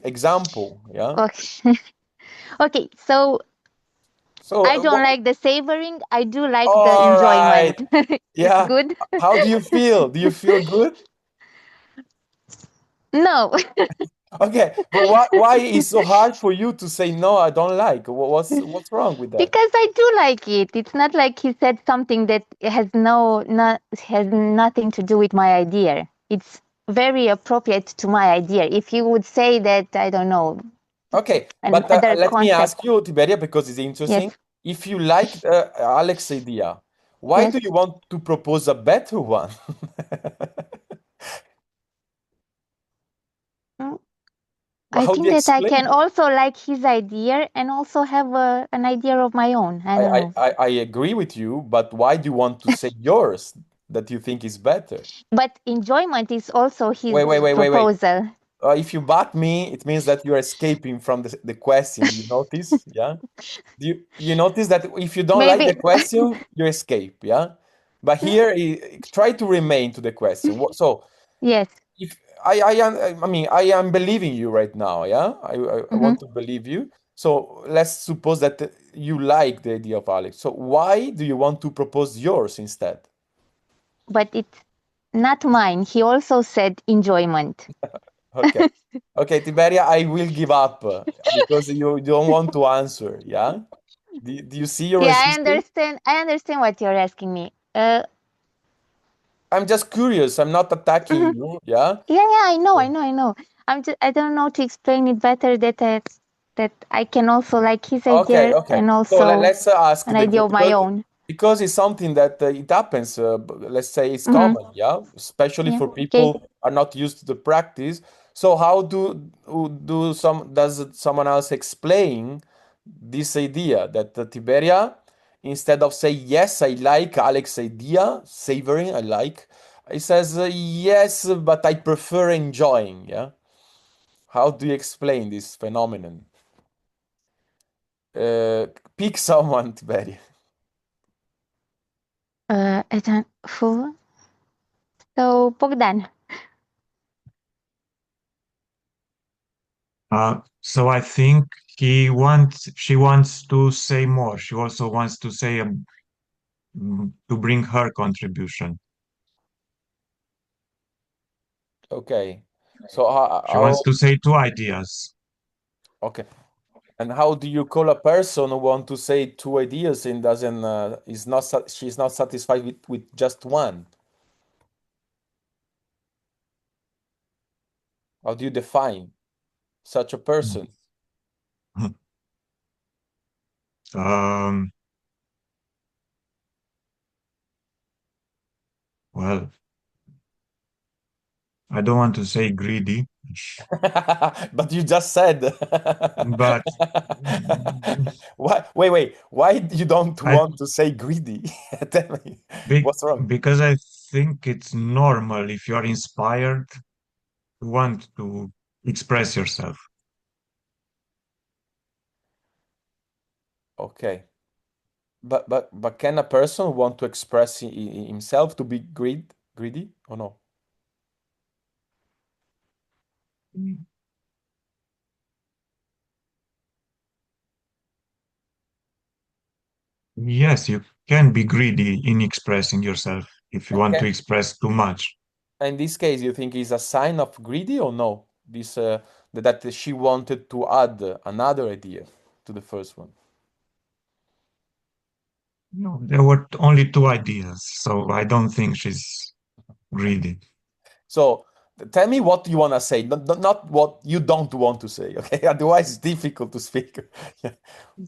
S1: example. Yeah.
S4: Okay. Okay. So
S1: So,
S4: I don't like the savoring. I do like the
S1: all right.
S4: enjoyment. It's
S1: Yeah.
S4: good.
S1: How do you feel? Do you feel good?
S4: No,
S1: Okay, but why is so hard for you to say no, I don't like? What's wrong with that?
S4: because I do like it. It's not like he said something that has nothing to do with my idea. It's very appropriate to my idea. If you would say that, I don't know,
S1: Okay, but
S4: another
S1: let me
S4: concept.
S1: ask you, Tiberia, because it's interesting.
S4: Yes,
S1: If you like Alex's idea, why
S4: yes.
S1: do you want to propose a better one?
S4: Mm, I
S1: How do you
S4: think that I
S1: explain
S4: can
S1: it?
S4: also like his idea and also have an idea of my own. I
S1: I,
S4: don't
S1: I,
S4: know.
S1: I I agree with you, but why do you want to say yours that you think is better?
S4: But enjoyment is also his
S1: Wait.
S4: proposal.
S1: If you bat me, it means that you're escaping from the question. You notice? Yeah. You notice that if you don't like
S4: Maybe,
S1: the question, you escape, yeah? But here, try to remain to the question. So,
S4: yes.
S1: if I mean, I am believing you right now, yeah? I
S4: Hmm.
S1: want to believe you. So let's suppose that you like the idea of Alex. So why do you want to propose yours instead?
S4: But it's not mine. He also said enjoyment.
S1: Okay. Okay, Tiberia, I will give up because you don't want to answer, yeah? Do you see your
S4: Yeah, I
S1: resistance?
S4: understand. I understand what you're asking me.
S1: I'm just curious. I'm not attacking
S4: Mhm.
S1: you. Yeah.
S4: Yeah, I know. I don't know to explain it better that I can also like his
S1: Okay.
S4: idea
S1: Okay.
S4: and
S1: So
S4: also
S1: let's ask
S4: an idea of my own.
S1: because it's something that it happens. Let's say it's
S4: Hmm.
S1: common. Yeah. Especially
S4: Yeah.
S1: for
S4: Okay.
S1: people are not used to the practice. So how does someone else explain this idea that Tiberia, instead of say yes, I like Alex's idea, savoring, I like, he says yes, but I prefer enjoying. Yeah. How do you explain this phenomenon? Uh, Pick someone, Tiberia.
S4: I don't. So Bogdan.
S5: So I think she wants to say more. She also wants to say, to bring her contribution.
S1: Okay. So
S5: She wants to say two ideas.
S1: okay. And how do you call a person who want to say two ideas and doesn't is not she's not satisfied with just one? How do you define such a person?
S5: Um, well, I don't want to say greedy,
S1: But you just said.
S5: but
S1: Why? Wait. Why you don't
S5: I
S1: want to say greedy? Tell me,
S5: be,
S1: what's wrong?
S5: because I think it's normal if you are inspired to want to express yourself.
S1: Okay. But can a person want to express himself to be greedy or no?
S5: Yes, you can be greedy in expressing yourself if you want to
S1: Okay.
S5: express too much.
S1: In this case, you think is a sign of greedy or no? This that she wanted to add another idea to the first one.
S5: No, there were only two ideas, so I don't think she's greedy.
S1: So tell me what you want to say, not what you don't want to say. Okay, otherwise it's difficult to speak. Yeah.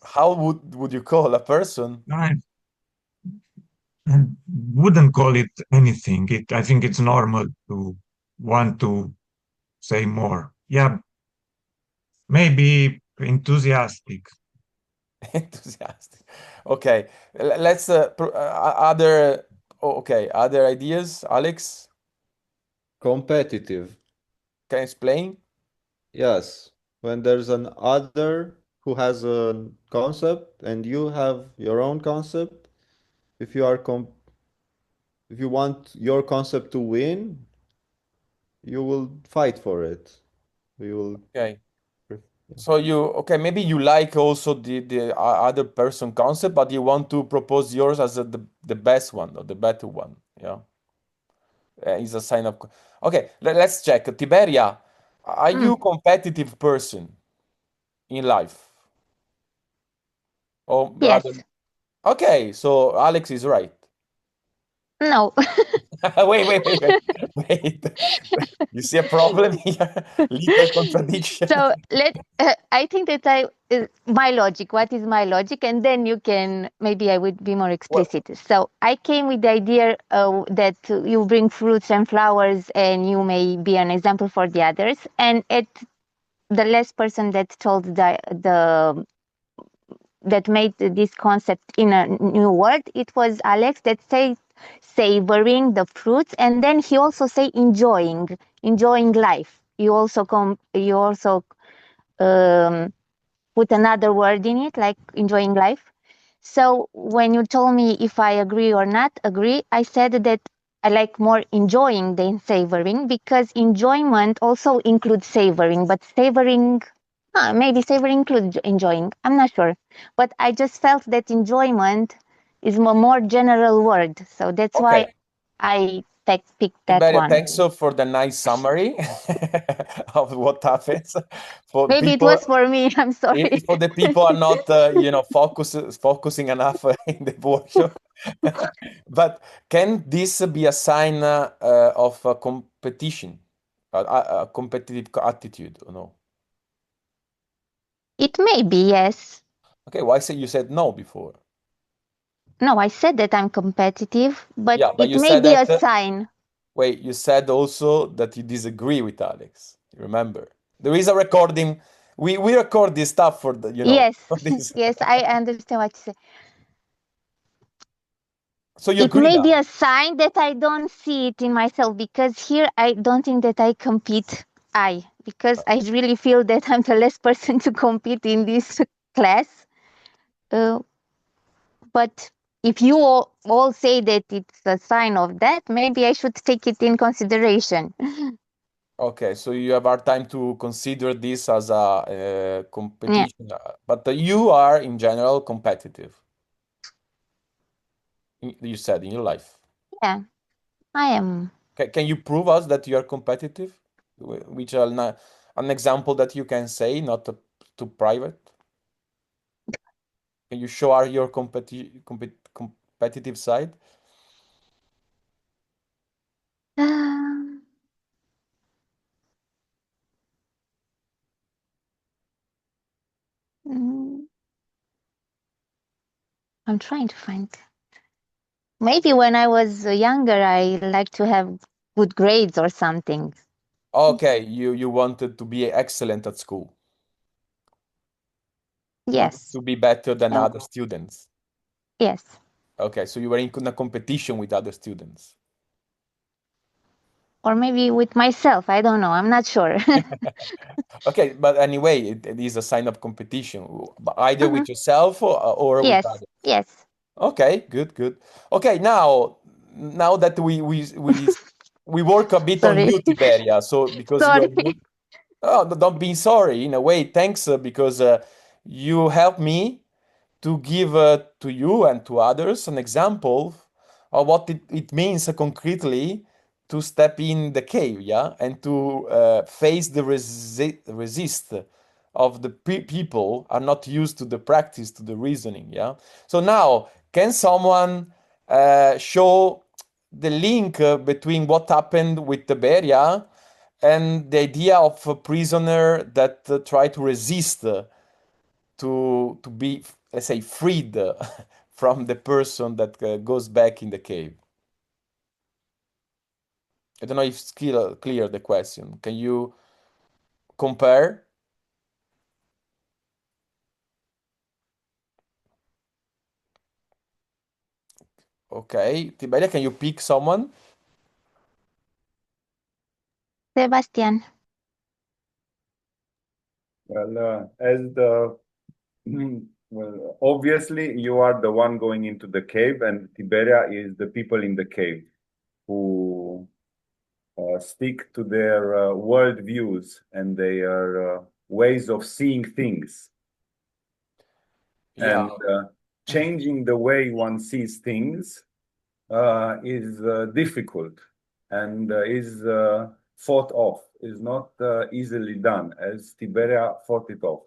S1: How would you call a person?
S5: I wouldn't call it anything. I think it's normal to want to say more. Yeah, maybe enthusiastic.
S1: Enthusiastic. Okay, let's other. Okay, other ideas. Alex,
S2: Competitive.
S1: can you explain?
S2: Yes. When there's an other who has a concept and you have your own concept, if you are if you want your concept to win, you will fight for it. You will
S1: Okay. So okay, maybe you like also the other person concept, but you want to propose yours as the best one or the better one. Yeah, is a sign of. Okay, let's check. Tiberia, are
S4: Mm,
S1: you competitive person in life? Or rather,
S4: yes.
S1: okay, so Alex is right.
S4: No.
S1: Wait. You see a problem here? Little contradiction.
S4: So I think that my logic, what is my logic? And then you can, maybe I would be more
S1: Well,
S4: explicit. So I came with the idea that you bring fruits and flowers and you may be an example for the others. And the last person that told that made this concept in a new word, it was Alex that said savoring the fruits, and then he also say enjoying life. You also um, put another word in it, like enjoying life. So when you told me if I agree or not agree, I said that I like more enjoying than savoring, because enjoyment also includes savoring, but savoring, maybe savoring includes enjoying. I'm not sure. But I just felt that enjoyment is a more general word. So that's why
S1: okay.
S4: I picked that
S1: Tiberia,
S4: one.
S1: thanks for the nice summary of what happens for
S4: Maybe it
S1: people.
S4: was for me. I'm sorry.
S1: If for the people are not, focusing enough in the workshop. But can this be a sign of competition, a competitive attitude, or no?
S4: It may be, yes.
S1: Okay, why say you said no before?
S4: No, I said that I'm competitive, but
S1: Yeah, but
S4: it
S1: you
S4: may
S1: said
S4: be a
S1: that.
S4: sign.
S1: Wait, you said also that you disagree with Alex. Remember, there is a recording. We record this stuff for the
S4: Yes,
S1: for this.
S4: yes, I understand what you say.
S1: So you
S4: It
S1: agree
S4: may be
S1: now?
S4: a sign that I don't see it in myself, because here I don't think that I compete. Because I really feel that I'm the last person to compete in this class. Uh, but if you all say that it's a sign of that, maybe I should take it in consideration.
S1: Okay, so you have hard time to consider this as a
S4: Yeah,
S1: competition, but you are in general competitive. You said in your life.
S4: yeah, I am.
S1: Can you prove us that you are competitive? Which are an example that you can say, not too private. Can you show your competitive side?
S4: Um, mm, I'm trying to find. Maybe when I was younger, I liked to have good grades or something.
S1: Okay, you wanted to be excellent at school. You wanted
S4: Yes.
S1: to be better than
S4: Oh,
S1: other students.
S4: yes.
S1: Okay, so you were in a competition with other students.
S4: Or maybe with myself. I don't know. I'm not sure.
S1: Okay, but anyway, it is a sign of competition, either
S4: Mhm.
S1: with yourself or with
S4: Yes.
S1: others.
S4: Yes.
S1: Okay, good. Okay, now that we work a bit on
S4: Sorry.
S1: you, Tiberia, so because you are
S4: Sorry.
S1: new. Oh, don't be sorry. In a way, thanks because you helped me to give to you and to others an example of what it means concretely to step in the cave, yeah, and to face the resist of the people are not used to the practice, to the reasoning, yeah. So now, can someone show the link between what happened with the Beria and the idea of a prisoner that try to resist to be, let's say, freed from the person that goes back in the cave? I don't know if it's clear the question. Can you compare? Okay, Tiberia, can you pick someone?
S4: Sebastian.
S3: Well, as the well, obviously you are the one going into the cave, and Tiberia is the people in the cave who stick to their world views and their ways of seeing things.
S1: Yeah.
S3: And changing the way one sees things is difficult and is fought off, is not easily done, as Tiberia fought it off.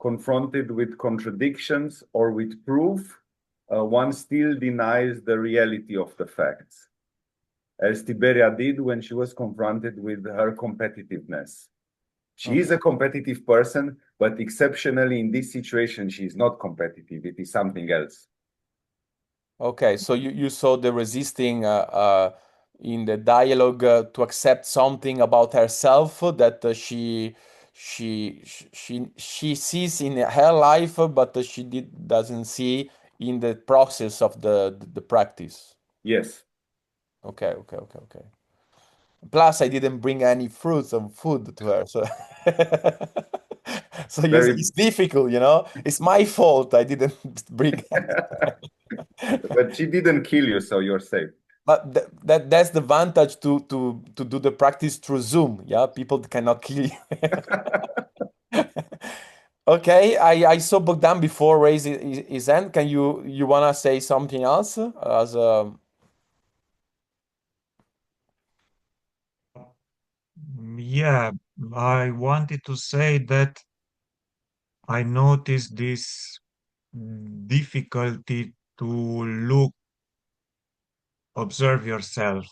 S3: Confronted with contradictions or with proof, one still denies the reality of the facts, as Tiberia did when she was confronted with her competitiveness. She is a competitive person, but exceptionally in this situation, she is not competitive. It is something else.
S1: Okay, so you saw the resisting in the dialogue to accept something about herself that she sees in her life, but doesn't see in the process of the practice.
S3: Yes.
S1: Okay. Plus, I didn't bring any fruits or food to her, so so
S3: Very,
S1: it's difficult, you know. It's my fault I didn't bring.
S3: but she didn't kill you, so you're safe.
S1: But that's the advantage to do the practice through Zoom. Yeah, people cannot kill you. Okay, I saw Bogdan before raise his hand. Can you wanna say something else as
S5: Yeah, I wanted to say that I noticed this difficulty to observe yourself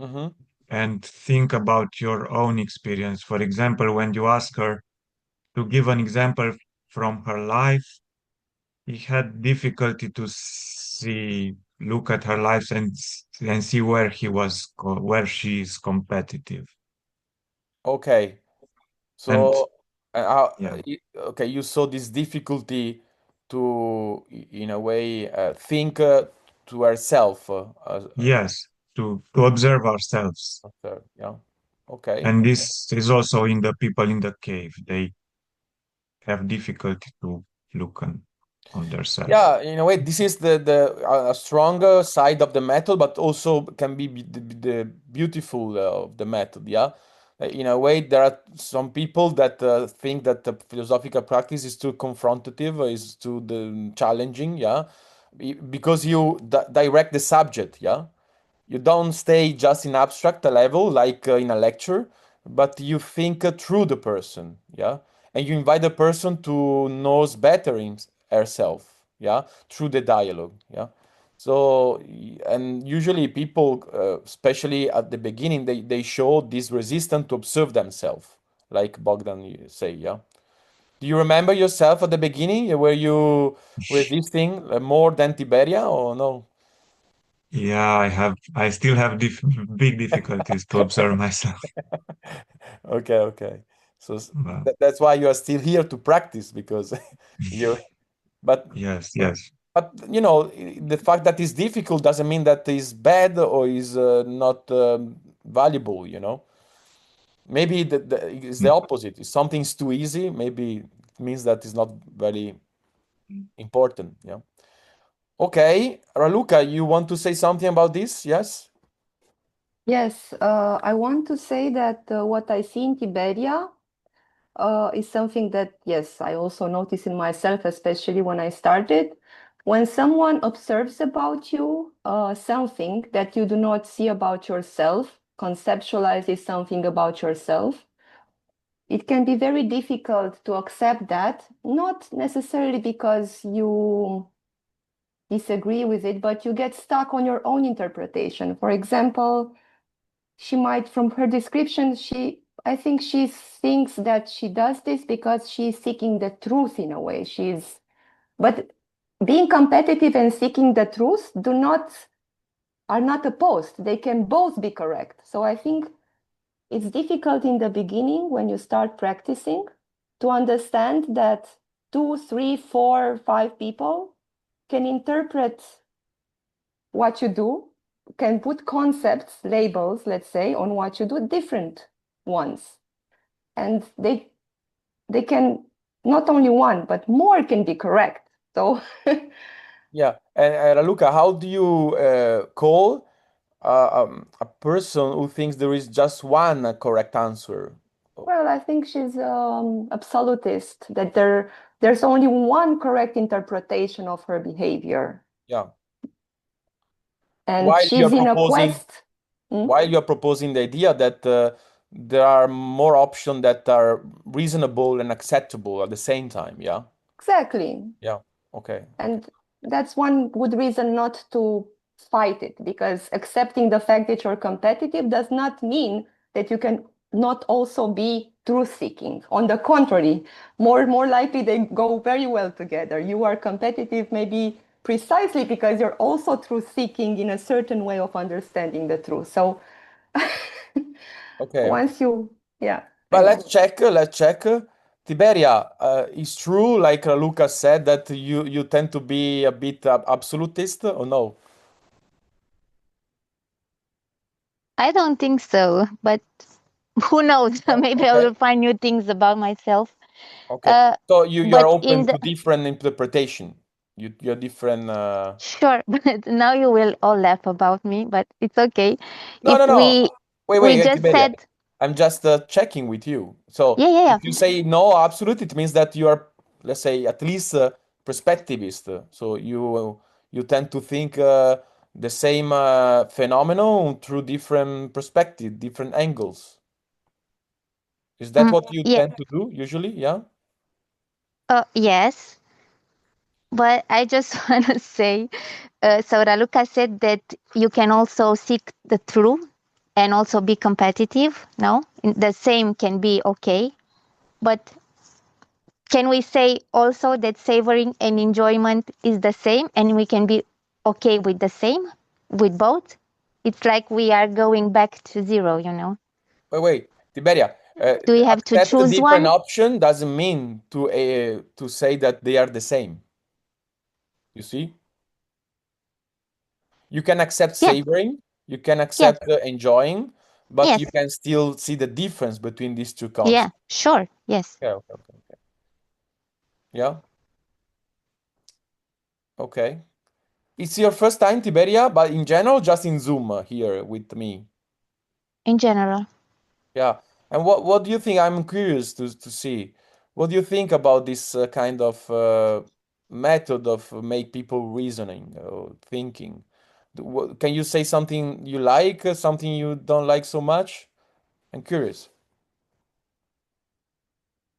S1: Mhm.
S5: and think about your own experience. For example, when you ask her to give an example from her life, he had difficulty to look at her life and see where where she is competitive.
S1: Okay.
S5: And
S1: So,
S5: yeah,
S1: okay, you saw this difficulty to, in a way, think to herself.
S5: yes, to observe ourselves.
S1: Yeah. Okay.
S5: And this is also in the people in the cave. They have difficulty to look on themselves.
S1: Yeah, in a way, this is the a stronger side of the method, but also can be the beautiful of the method. Yeah, in a way, there are some people that think that the philosophical practice is too confrontative, is too challenging. Yeah, because you direct the subject. Yeah, you don't stay just in abstract level like in a lecture, but you think through the person. Yeah, and you invite the person to knows better herself. Yeah, through the dialogue. Yeah, so and usually people especially at the beginning they show this resistance to observe themselves, like Bogdan you say. Yeah, do you remember yourself at the beginning? Were you resisting more than Tiberia or no?
S5: Yeah, I still have big difficulties to observe myself.
S1: Okay. So
S5: But
S1: that's why you are still here to practice because you but
S5: yes, yes.
S1: but you know the fact that it's difficult doesn't mean that it's bad or is not valuable, you know. Maybe it's the
S5: Mm.
S1: opposite. If something's too easy, maybe it means that it's not very important. Yeah. Okay, Raluca, you want to say something about this? Yes?
S7: Yes, I want to say that what I see in Tiberia is something that, yes, I also notice in myself, especially when I started. When someone observes about you something that you do not see about yourself, conceptualizes something about yourself, it can be very difficult to accept that, not necessarily because you disagree with it, but you get stuck on your own interpretation. For example, she might, from her description, I think she thinks that she does this because she's seeking the truth in a way. But being competitive and seeking the truth are not opposed. They can both be correct. So I think it's difficult in the beginning when you start practicing to understand that two, three, four, five people can interpret what you do, can put concepts, labels, let's say, on what you do, different ones. And they can, not only one, but more can be correct. So
S1: Yeah. And Raluca, how do you call a person who thinks there is just one correct answer?
S7: Well, I think she's absolutist, that there's only one correct interpretation of her behavior.
S1: Yeah.
S7: And
S1: While
S7: she's
S1: you're
S7: in a
S1: proposing,
S7: quest. Hmm?
S1: while you're proposing the idea that there are more options that are reasonable and acceptable at the same time. Yeah.
S7: Exactly.
S1: Yeah. Okay.
S7: And that's one good reason not to fight it, because accepting the fact that you're competitive does not mean that you can not also be truth seeking. On the contrary, more likely they go very well together. You are competitive maybe precisely because you're also truth seeking in a certain way of understanding the truth. So
S1: Okay.
S7: once you, yeah,
S1: But
S7: anyway.
S1: let's check. Let's check. Tiberia, it's true, like Lucas said, that you tend to be a bit absolutist, or no?
S4: I don't think so, but who knows?
S1: No?
S4: Maybe I
S1: Okay.
S4: will find new things about myself.
S1: Okay.
S4: Uh,
S1: So you're
S4: but in
S1: open
S4: the
S1: to different interpretation. You're different.
S4: Sure, but now you will all laugh about me, but it's okay.
S1: No,
S4: If
S1: no, no. Wait,
S4: we
S1: wait,
S4: just
S1: Tiberia.
S4: said,
S1: I'm just checking with you. So
S4: yeah, yeah,
S1: if
S4: yeah.
S1: you say no, absolute, it means that you are, let's say, at least perspectivist. So you tend to think the same phenomenon through different perspective, different angles. Is that what you
S4: Yeah,
S1: tend to do usually? Yeah.
S4: yes, but I just want to say, so Raluca said that you can also seek the truth and also be competitive. No, the same can be okay, but can we say also that savoring and enjoyment is the same and we can be okay with the same, with both? It's like we are going back to zero, you know?
S1: Wait, wait, Tiberia.
S4: Do we have to
S1: Accept a
S4: choose
S1: different
S4: one?
S1: option doesn't mean to say that they are the same. You see? You can accept
S4: Yeah,
S1: savoring, you can
S4: yes,
S1: accept enjoying, but you
S4: yes,
S1: can still see the difference between these two
S4: yeah,
S1: concepts.
S4: sure, yes.
S1: Yeah, okay, okay, okay. Yeah, okay. It's your first time, Tiberia, but in general, just in Zoom here with me.
S4: In general.
S1: Yeah. And what do you think? I'm curious to see. What do you think about this kind of method of make people reasoning or thinking? Can you say something you like, something you don't like so much? I'm curious.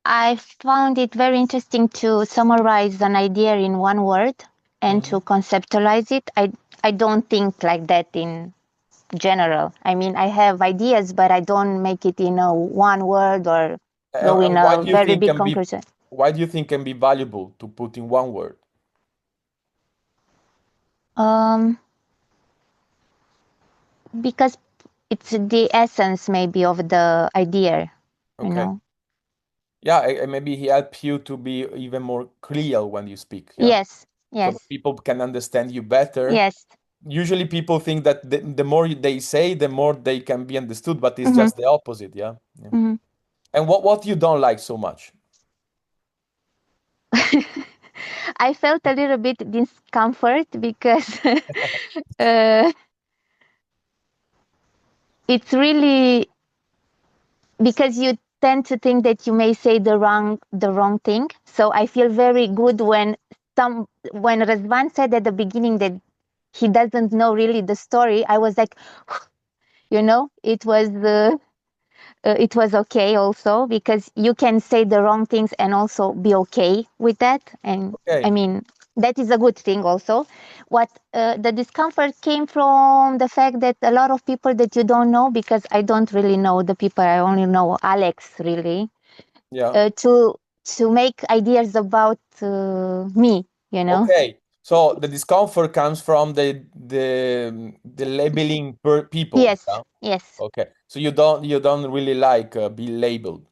S4: I found it very interesting to summarize an idea in one word and
S1: Mhm.
S4: to conceptualize it. I don't think like that in general. I mean, I have ideas, but I don't make it in a one word or go in
S1: And why
S4: a
S1: do you
S4: very
S1: think
S4: big
S1: can be
S4: conclusion.
S1: why do you think can be valuable to put in one word?
S4: Um, because it's the essence maybe of the idea, you
S1: Okay.
S4: know.
S1: Yeah, and maybe he help you to be even more clear when you speak, yeah?
S4: Yes,
S1: So that
S4: yes,
S1: people can understand you better.
S4: yes.
S1: Usually people think that the more they say, the more they can be understood, but it's
S4: Hmm.
S1: just the opposite, yeah? Yeah.
S4: Hmm.
S1: And what you don't like so much?
S4: I felt a little bit discomfort because uh, it's really because you tend to think that you may say the wrong thing. So I feel very good when Razvan said at the beginning that he doesn't know really the story. I was like, it was okay also because you can say the wrong things and also be okay with that. And I
S1: Okay,
S4: mean, that is a good thing also. What the discomfort came from the fact that a lot of people that you don't know, because I don't really know the people, I only know Alex really,
S1: yeah.
S4: to make ideas about me, you know?
S1: Okay. So the discomfort comes from the labeling per people,
S4: Yes,
S1: yeah?
S4: yes.
S1: Okay. So you don't really like be labeled.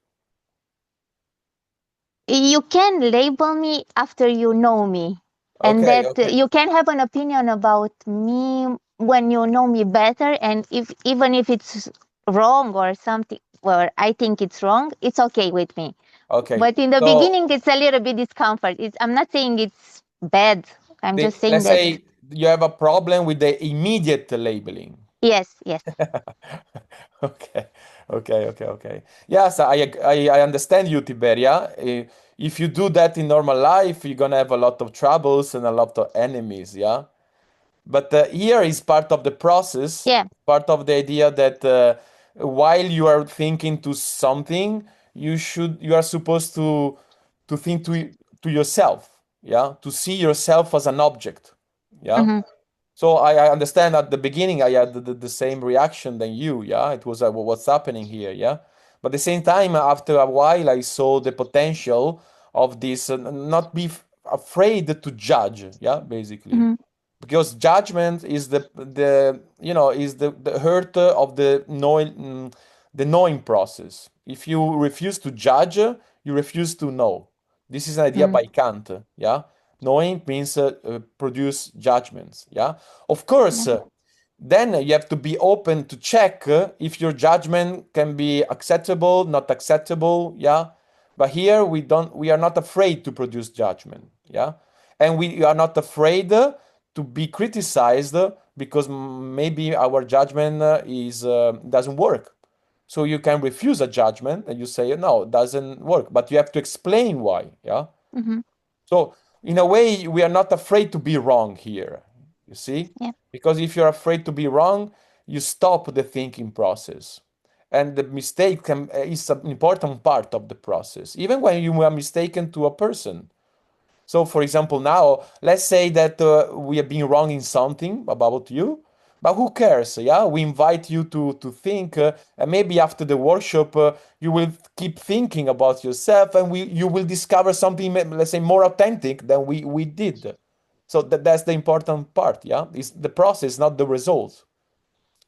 S4: You can label me after you know me, and
S1: Okay,
S4: that
S1: okay.
S4: you can have an opinion about me when you know me better, and if even if it's wrong or something, well, I think it's wrong, it's okay with me.
S1: Okay.
S4: But in the
S1: So
S4: beginning it's a little bit discomfort. I'm not saying it's bad, I'm just saying
S1: let's
S4: that.
S1: say you have a problem with the immediate labeling.
S4: Yes, yes.
S1: Okay. Okay. Okay. Yes, I understand you, Tiberia. If you do that in normal life, you're gonna have a lot of troubles and a lot of enemies, yeah? But here is part of the process,
S4: Yeah.
S1: part of the idea that while you are thinking to something, you are supposed to think to yourself, yeah, to see yourself as an object, yeah.
S4: Mm-hmm.
S1: So I understand at the beginning I had the same reaction than you, yeah. It was what's happening here, yeah. But at the same time, after a while, I saw the potential of this, not be afraid to judge, yeah, basically,
S4: Mm-hmm.
S1: because judgment is the hurt of the knowing process. If you refuse to judge, you refuse to know. This is an idea
S4: Mm-hmm.
S1: by Kant, yeah. Knowing means produce judgments, yeah. Of course,
S4: Yeah.
S1: then you have to be open to check if your judgment can be acceptable, not acceptable, yeah. But here we are not afraid to produce judgment, yeah. And we are not afraid to be criticized because maybe our judgment is doesn't work. So you can refuse a judgment and you say no, it doesn't work, but you have to explain why, yeah.
S4: Mm-hmm.
S1: So in a way, we are not afraid to be wrong here, you see?
S4: Yeah.
S1: Because if you're afraid to be wrong, you stop the thinking process. And the mistake is an important part of the process, even when you are mistaken to a person. So, for example, now let's say that we have been wrong in something about you, but who cares? Yeah, we invite you to think, and maybe after the workshop, you will keep thinking about yourself, and you will discover something, let's say, more authentic than we did. So that's the important part. Yeah, is the process, not the result.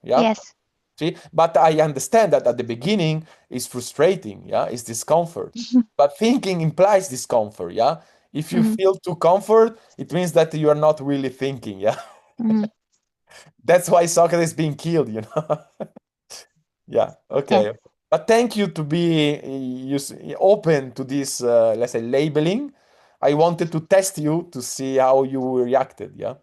S1: Yeah.
S4: Yes.
S1: See, but I understand that at the beginning it's frustrating, yeah, it's discomfort. But thinking implies discomfort, yeah. If you
S4: Mm-hmm.
S1: feel too comfort, it means that you are not really thinking, yeah.
S4: Mm-hmm.
S1: That's why Socrates is being killed, Yeah,
S4: Yeah.
S1: okay. But thank you to be open to this, let's say, labeling. I wanted to test you to see how you reacted, yeah.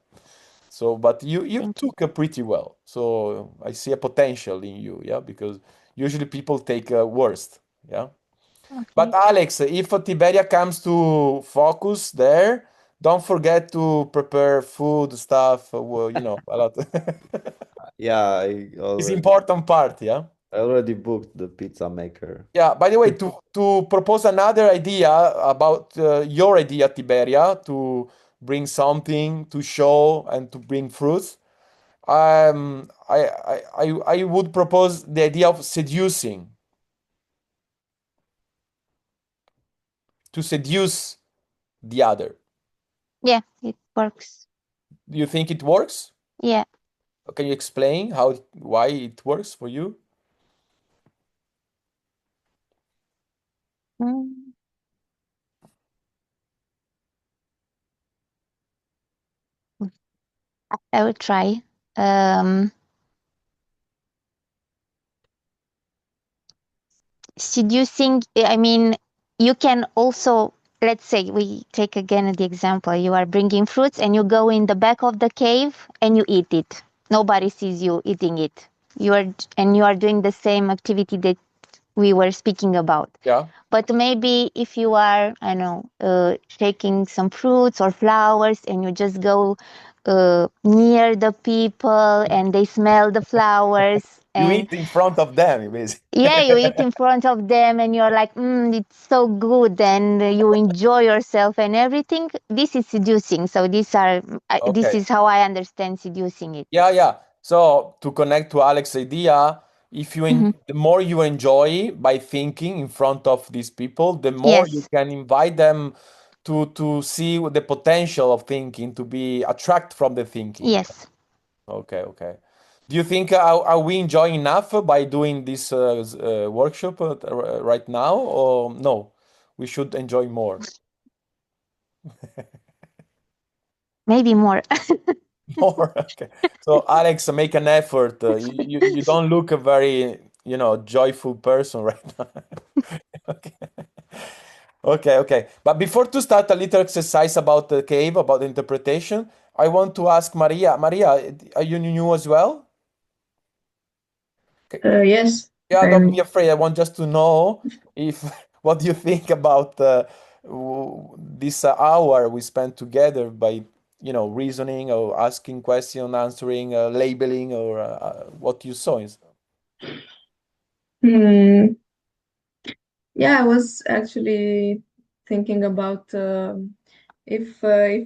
S1: So, but you
S4: Thank you.
S1: took pretty well. So I see a potential in you, yeah, because usually people take worst, yeah. But
S4: Okay.
S1: Alex, if Tiberia comes to focus there, don't forget to prepare food stuff. Well, a lot.
S2: Yeah,
S1: It's important part, yeah.
S2: I already booked the pizza maker.
S1: Yeah. By the way, to propose another idea about your idea, Tiberia, to bring something to show and to bring fruits. I would propose the idea of seducing, to seduce the other.
S4: Yeah, it works.
S1: Do you think it works?
S4: Yeah.
S1: Can you explain why it works for you?
S4: Mm. I will try. Um, Seducing, I mean, you can also, let's say we take again the example, you are bringing fruits and you go in the back of the cave and you eat it. Nobody sees you eating it. You are doing the same activity that we were speaking about.
S1: Yeah.
S4: But maybe if you are, I don't know, taking some fruits or flowers and you just go near the people and they smell the flowers
S1: You
S4: and
S1: eat in front of them, basically.
S4: yeah, you eat in front of them and you're like, it's so good and you enjoy yourself and everything. This is seducing. So this
S1: Okay.
S4: is how I understand seducing it.
S1: Yeah. So to connect to Alex's idea,
S4: Mhm.
S1: the more you enjoy by thinking in front of these people, the more you
S4: Yes,
S1: can invite them to see the potential of thinking, to be attracted from the thinking.
S4: yes.
S1: Okay. Do you think are we enjoying enough by doing this workshop right now, or no? We should enjoy more.
S4: Maybe more.
S1: More. Okay. So Alex, make an effort. You don't look a very joyful person right now. Okay. Okay. But before to start a little exercise about the cave, about the interpretation, I want to ask Maria. Maria, are you new as well?
S8: Yes.
S1: Yeah, don't
S8: I'm
S1: be afraid. I want just to know if what you think about this hour we spent together by, reasoning or asking question, answering, labeling, or what you saw.
S8: hmm, yeah, I was actually thinking about if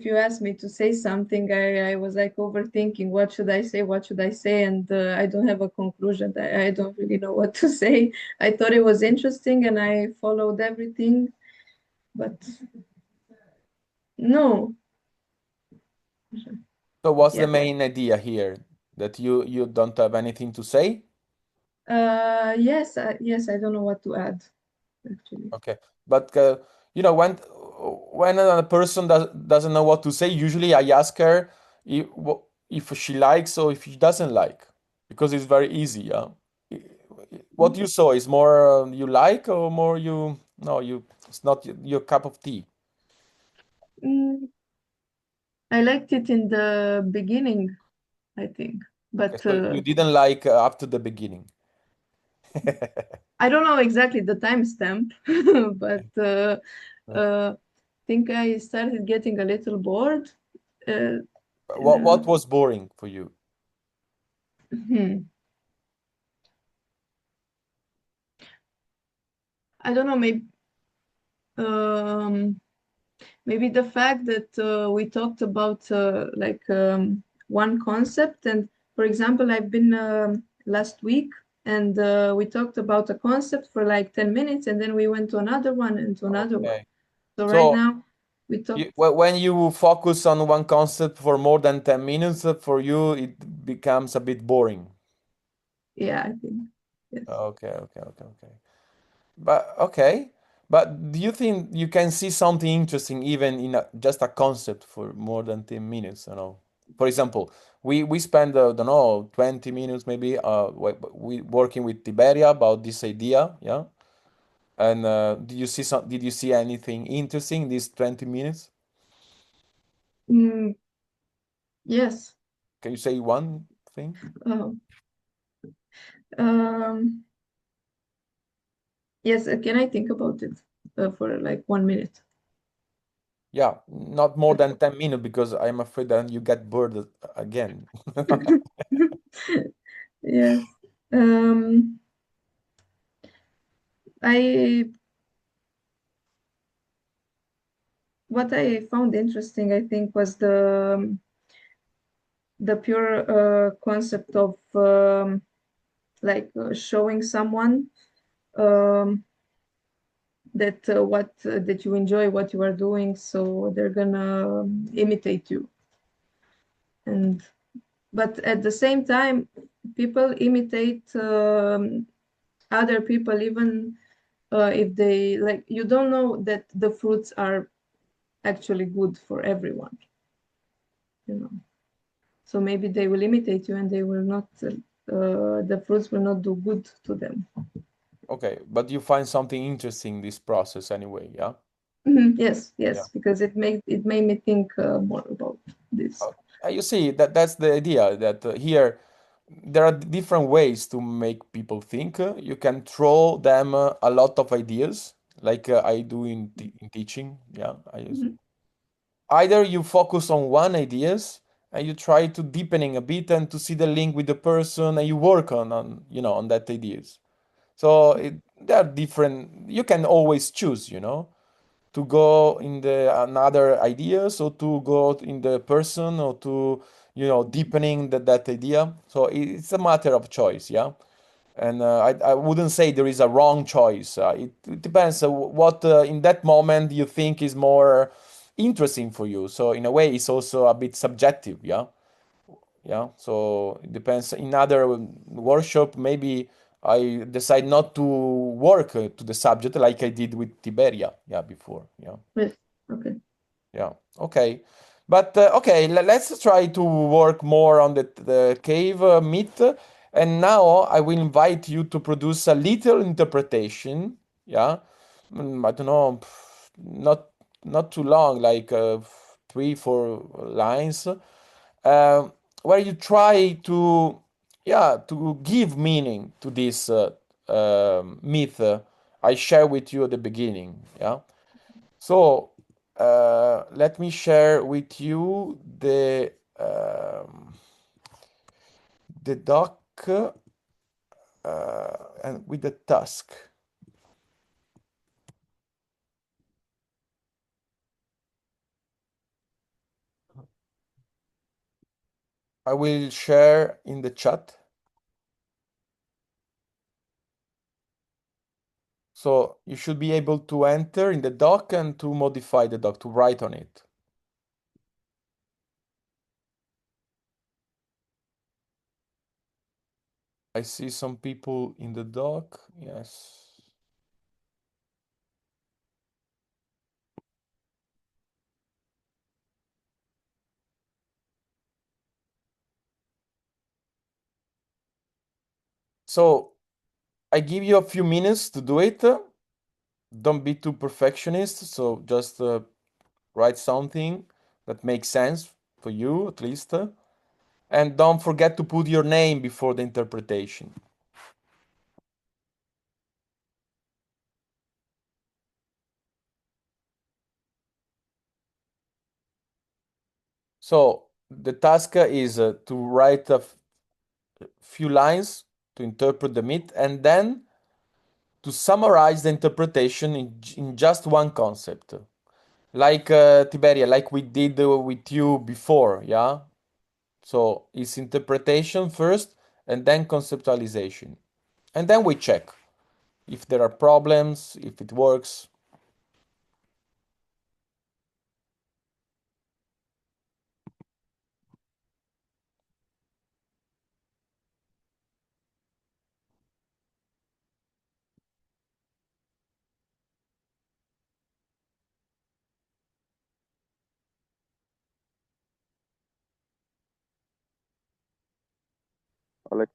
S8: you asked me to say something, I was like overthinking what should I say, what should I say, and I don't have a conclusion. I don't really know what to say. I thought it was interesting and I followed everything, but no.
S1: So what's the
S8: Yeah.
S1: main idea here? That you don't have anything to say?
S8: Yes, yes, I don't know what to add, actually.
S1: Okay, but when a person doesn't know what to say, usually I ask her if she likes or if she doesn't like, because it's very easy. Yeah. What you saw is more you like or more you no you it's not your cup of tea.
S8: Mm, I liked it in the beginning, I think,
S1: Okay,
S8: but
S1: so you didn't like up to the beginning.
S8: I don't know exactly the timestamp, but think I started getting a little bored. Uh,
S1: What was boring for you?
S8: hmm, I don't know, um, maybe the fact that we talked about one concept, and for example, I've been last week and we talked about a concept for like 10 minutes, and then we went to another one and to another one.
S1: Okay,
S8: So right
S1: so
S8: now we talked,
S1: when you focus on one concept for more than 10 minutes, for you it becomes a bit boring.
S8: yeah, I think, yes.
S1: Okay. But okay, but do you think you can see something interesting even in just a concept for more than 10 minutes? For example, we spend don't know 20 minutes maybe we working with Tiberia about this idea, yeah. And did you see anything interesting in these 20 minutes?
S8: Mm, yes.
S1: Can you say one thing?
S8: Oh, um, yes. Can I think about it for like 1 minute?
S1: Yeah, not more than 10 minutes because I'm afraid that you get bored again.
S8: Yes. Um, I what I found interesting, I think, was the pure concept of showing someone um, that that you enjoy what you are doing, so they're gonna imitate you. And but at the same time, people imitate other people, even if they like. You don't know that the fruits are actually good for everyone, you know. So maybe they will imitate you, and they will not. The fruits will not do good to them.
S1: Okay, but you find something interesting in this process anyway, yeah?
S8: Yes,
S1: Yeah.
S8: yes, because it made me think more about this.
S1: You see, that's the idea that here there are different ways to make people think. You can throw them a lot of ideas, like I do in teaching. Yeah,
S8: Mhm.
S1: either you focus on one ideas and you try to deepening a bit and to see the link with the person and you work on that ideas. So there are different. You can always choose, to go in the another ideas or to go in the person or to deepening that idea. So it's a matter of choice, yeah. And I wouldn't say there is a wrong choice. It depends what in that moment you think is more interesting for you. So in a way it's also a bit subjective, yeah. So it depends. In other workshop maybe I decide not to work to the subject like I did with Tiberia, yeah, before, yeah.
S8: Yes. Okay.
S1: Yeah, okay. But okay, let's try to work more on the cave myth. And now I will invite you to produce a little interpretation. Yeah, I don't know, not too long, like 3, 4 lines, where you try to, yeah, to give meaning to this myth I share with you at the beginning. Yeah. So let me share with you the doc and with the task. I will share in the chat. So you should be able to enter in the doc and to modify the doc, to write on it. I see some people in the doc. Yes. So I give you a few minutes to do it. Don't be too perfectionist. So just write something that makes sense for you, at least. And don't forget to put your name before the interpretation. So the task is to write a few lines to interpret the myth and then to summarize the interpretation in just one concept. Like Tiberia, like we did with you before, yeah? So it's interpretation first and then conceptualization. And then we check if there are problems, if it works.
S9: Alex,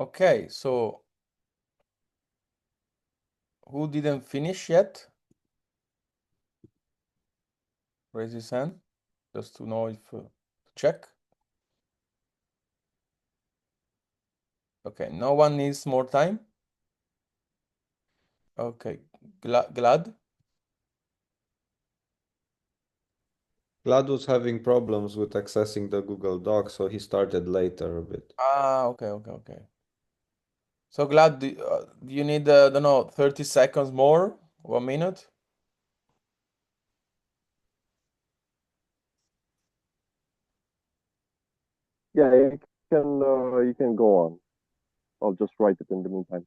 S1: Okay, so who didn't finish yet? Raise his hand, just to know if check. Okay, no one needs more time. Okay, Glad.
S2: Vlad was having problems with accessing the Google Doc, so he started later a bit.
S1: Ah, okay. So Glad, do you need, I don't know, 30 seconds more? 1 minute?
S9: Yeah, you can go on. I'll just write it in the meantime.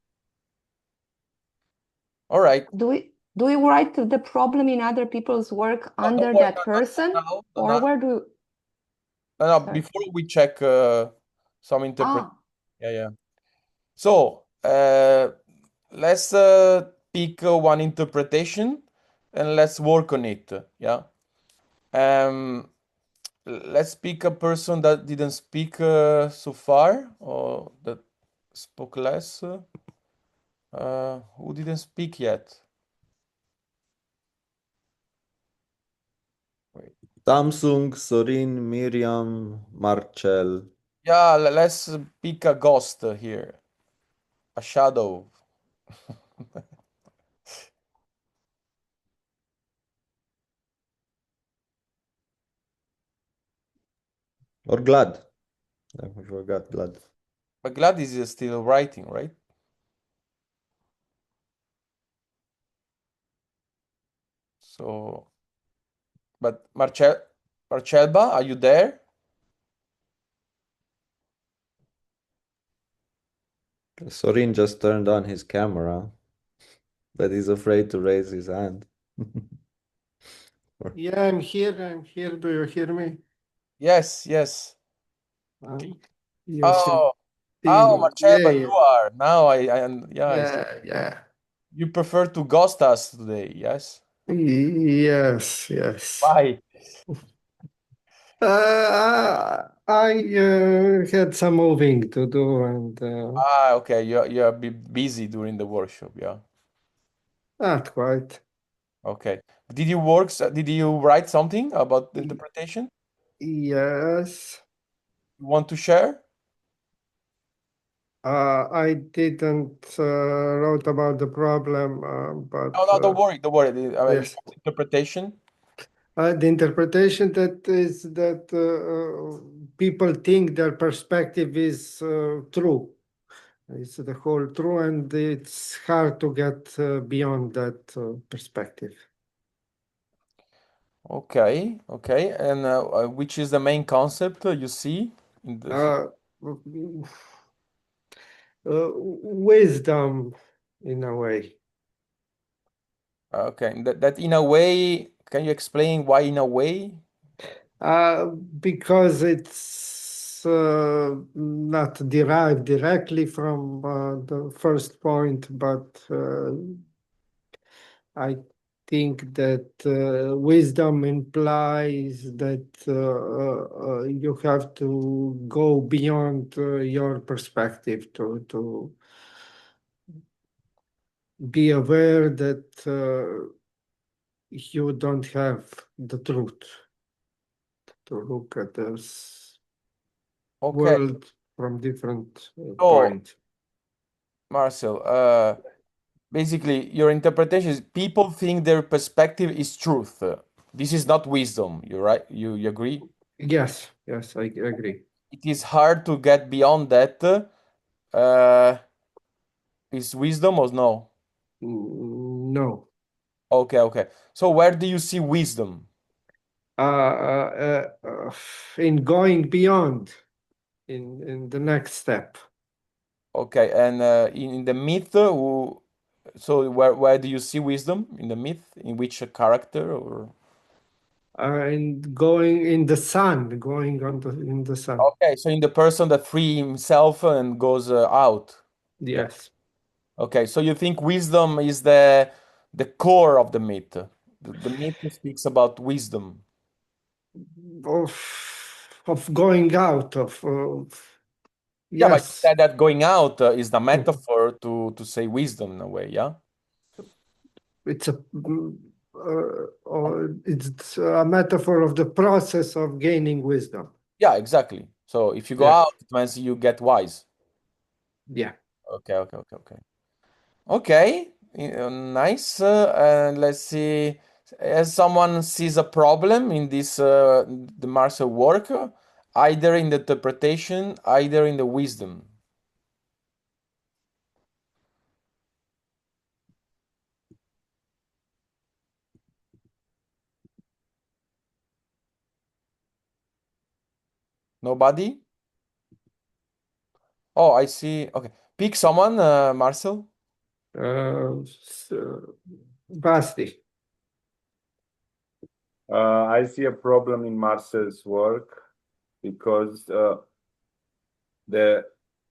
S1: All right.
S7: Do we write the problem in other people's work
S1: No, don't
S7: under
S1: worry,
S7: that person?
S1: no,
S7: Or where do you...
S1: no,
S7: Sorry.
S1: before we check some interpret.
S7: Ah,
S1: Yeah. So let's pick one interpretation and let's work on it. Yeah. Um, let's pick a person that didn't speak so far or that spoke less. Who didn't speak yet? Wait.
S2: Samsung, Sorin, Miriam, Marcel.
S1: Yeah, let's pick a ghost here, a shadow.
S2: Or Glad. I forgot Glad.
S1: But Gladys is still writing, right? So, but Marcelba, are you there?
S2: Sorin just turned on his camera, but he's afraid to raise his hand.
S10: Yeah, I'm here. I'm here. Do you hear me?
S1: Yes.
S10: You
S1: Oh,
S10: see,
S1: Marcelba, you are. Now yeah, I see.
S10: yeah.
S1: You prefer to ghost us today, yes?
S10: Yes.
S1: Why?
S10: I had some moving to do, and
S1: Okay, you're busy during the workshop, yeah.
S10: not quite.
S1: Okay. Did you write something about the interpretation?
S10: Yes.
S1: You want to share?
S10: I didn't wrote about the problem, but
S1: No, don't worry, don't worry. You
S10: yes.
S1: want interpretation?
S10: The interpretation that is that people think their perspective is true. It's the whole true, and it's hard to get beyond that perspective.
S1: Okay. And which is the main concept you see in the here?
S10: Wisdom, in a way.
S1: Okay, that in a way, can you explain why in a way?
S10: Because it's not derived directly from the first point, but I think that wisdom implies that you have to go beyond your perspective to be aware that you don't have the truth, to look at this
S1: Okay,
S10: world from different
S1: so
S10: point.
S1: Marcel, basically your interpretation is people think their perspective is truth. This is not wisdom. You're right. You agree?
S10: Yes, I agree.
S1: It is hard to get beyond that. Is wisdom or no?
S10: No.
S1: Okay. So where do you see wisdom?
S10: Uh, uh, uh, in going beyond, in the next step.
S1: Okay, and in the myth, so where do you see wisdom in the myth? In which character or?
S10: And going in the sun, going on in the sun.
S1: Okay, so in the person that free himself and goes out. Yeah.
S10: Yes.
S1: Okay, so you think wisdom is the core of the myth. The myth speaks about wisdom.
S10: Of going out of
S1: Yeah, but you
S10: Yes,
S1: said that going out is the metaphor to say wisdom in a way, yeah?
S10: it's it's a metaphor of the process of gaining wisdom.
S1: Yeah, exactly. So if you go
S10: Yeah,
S1: out, it means you get wise.
S10: yeah.
S1: Okay, okay, okay, okay. Okay, nice. And let's see, as someone sees a problem in this the Marcel work, either in the interpretation, either in the wisdom. Nobody? Oh, I see. Okay, pick someone, Marcel.
S10: Basti.
S3: I see a problem in Marcel's work because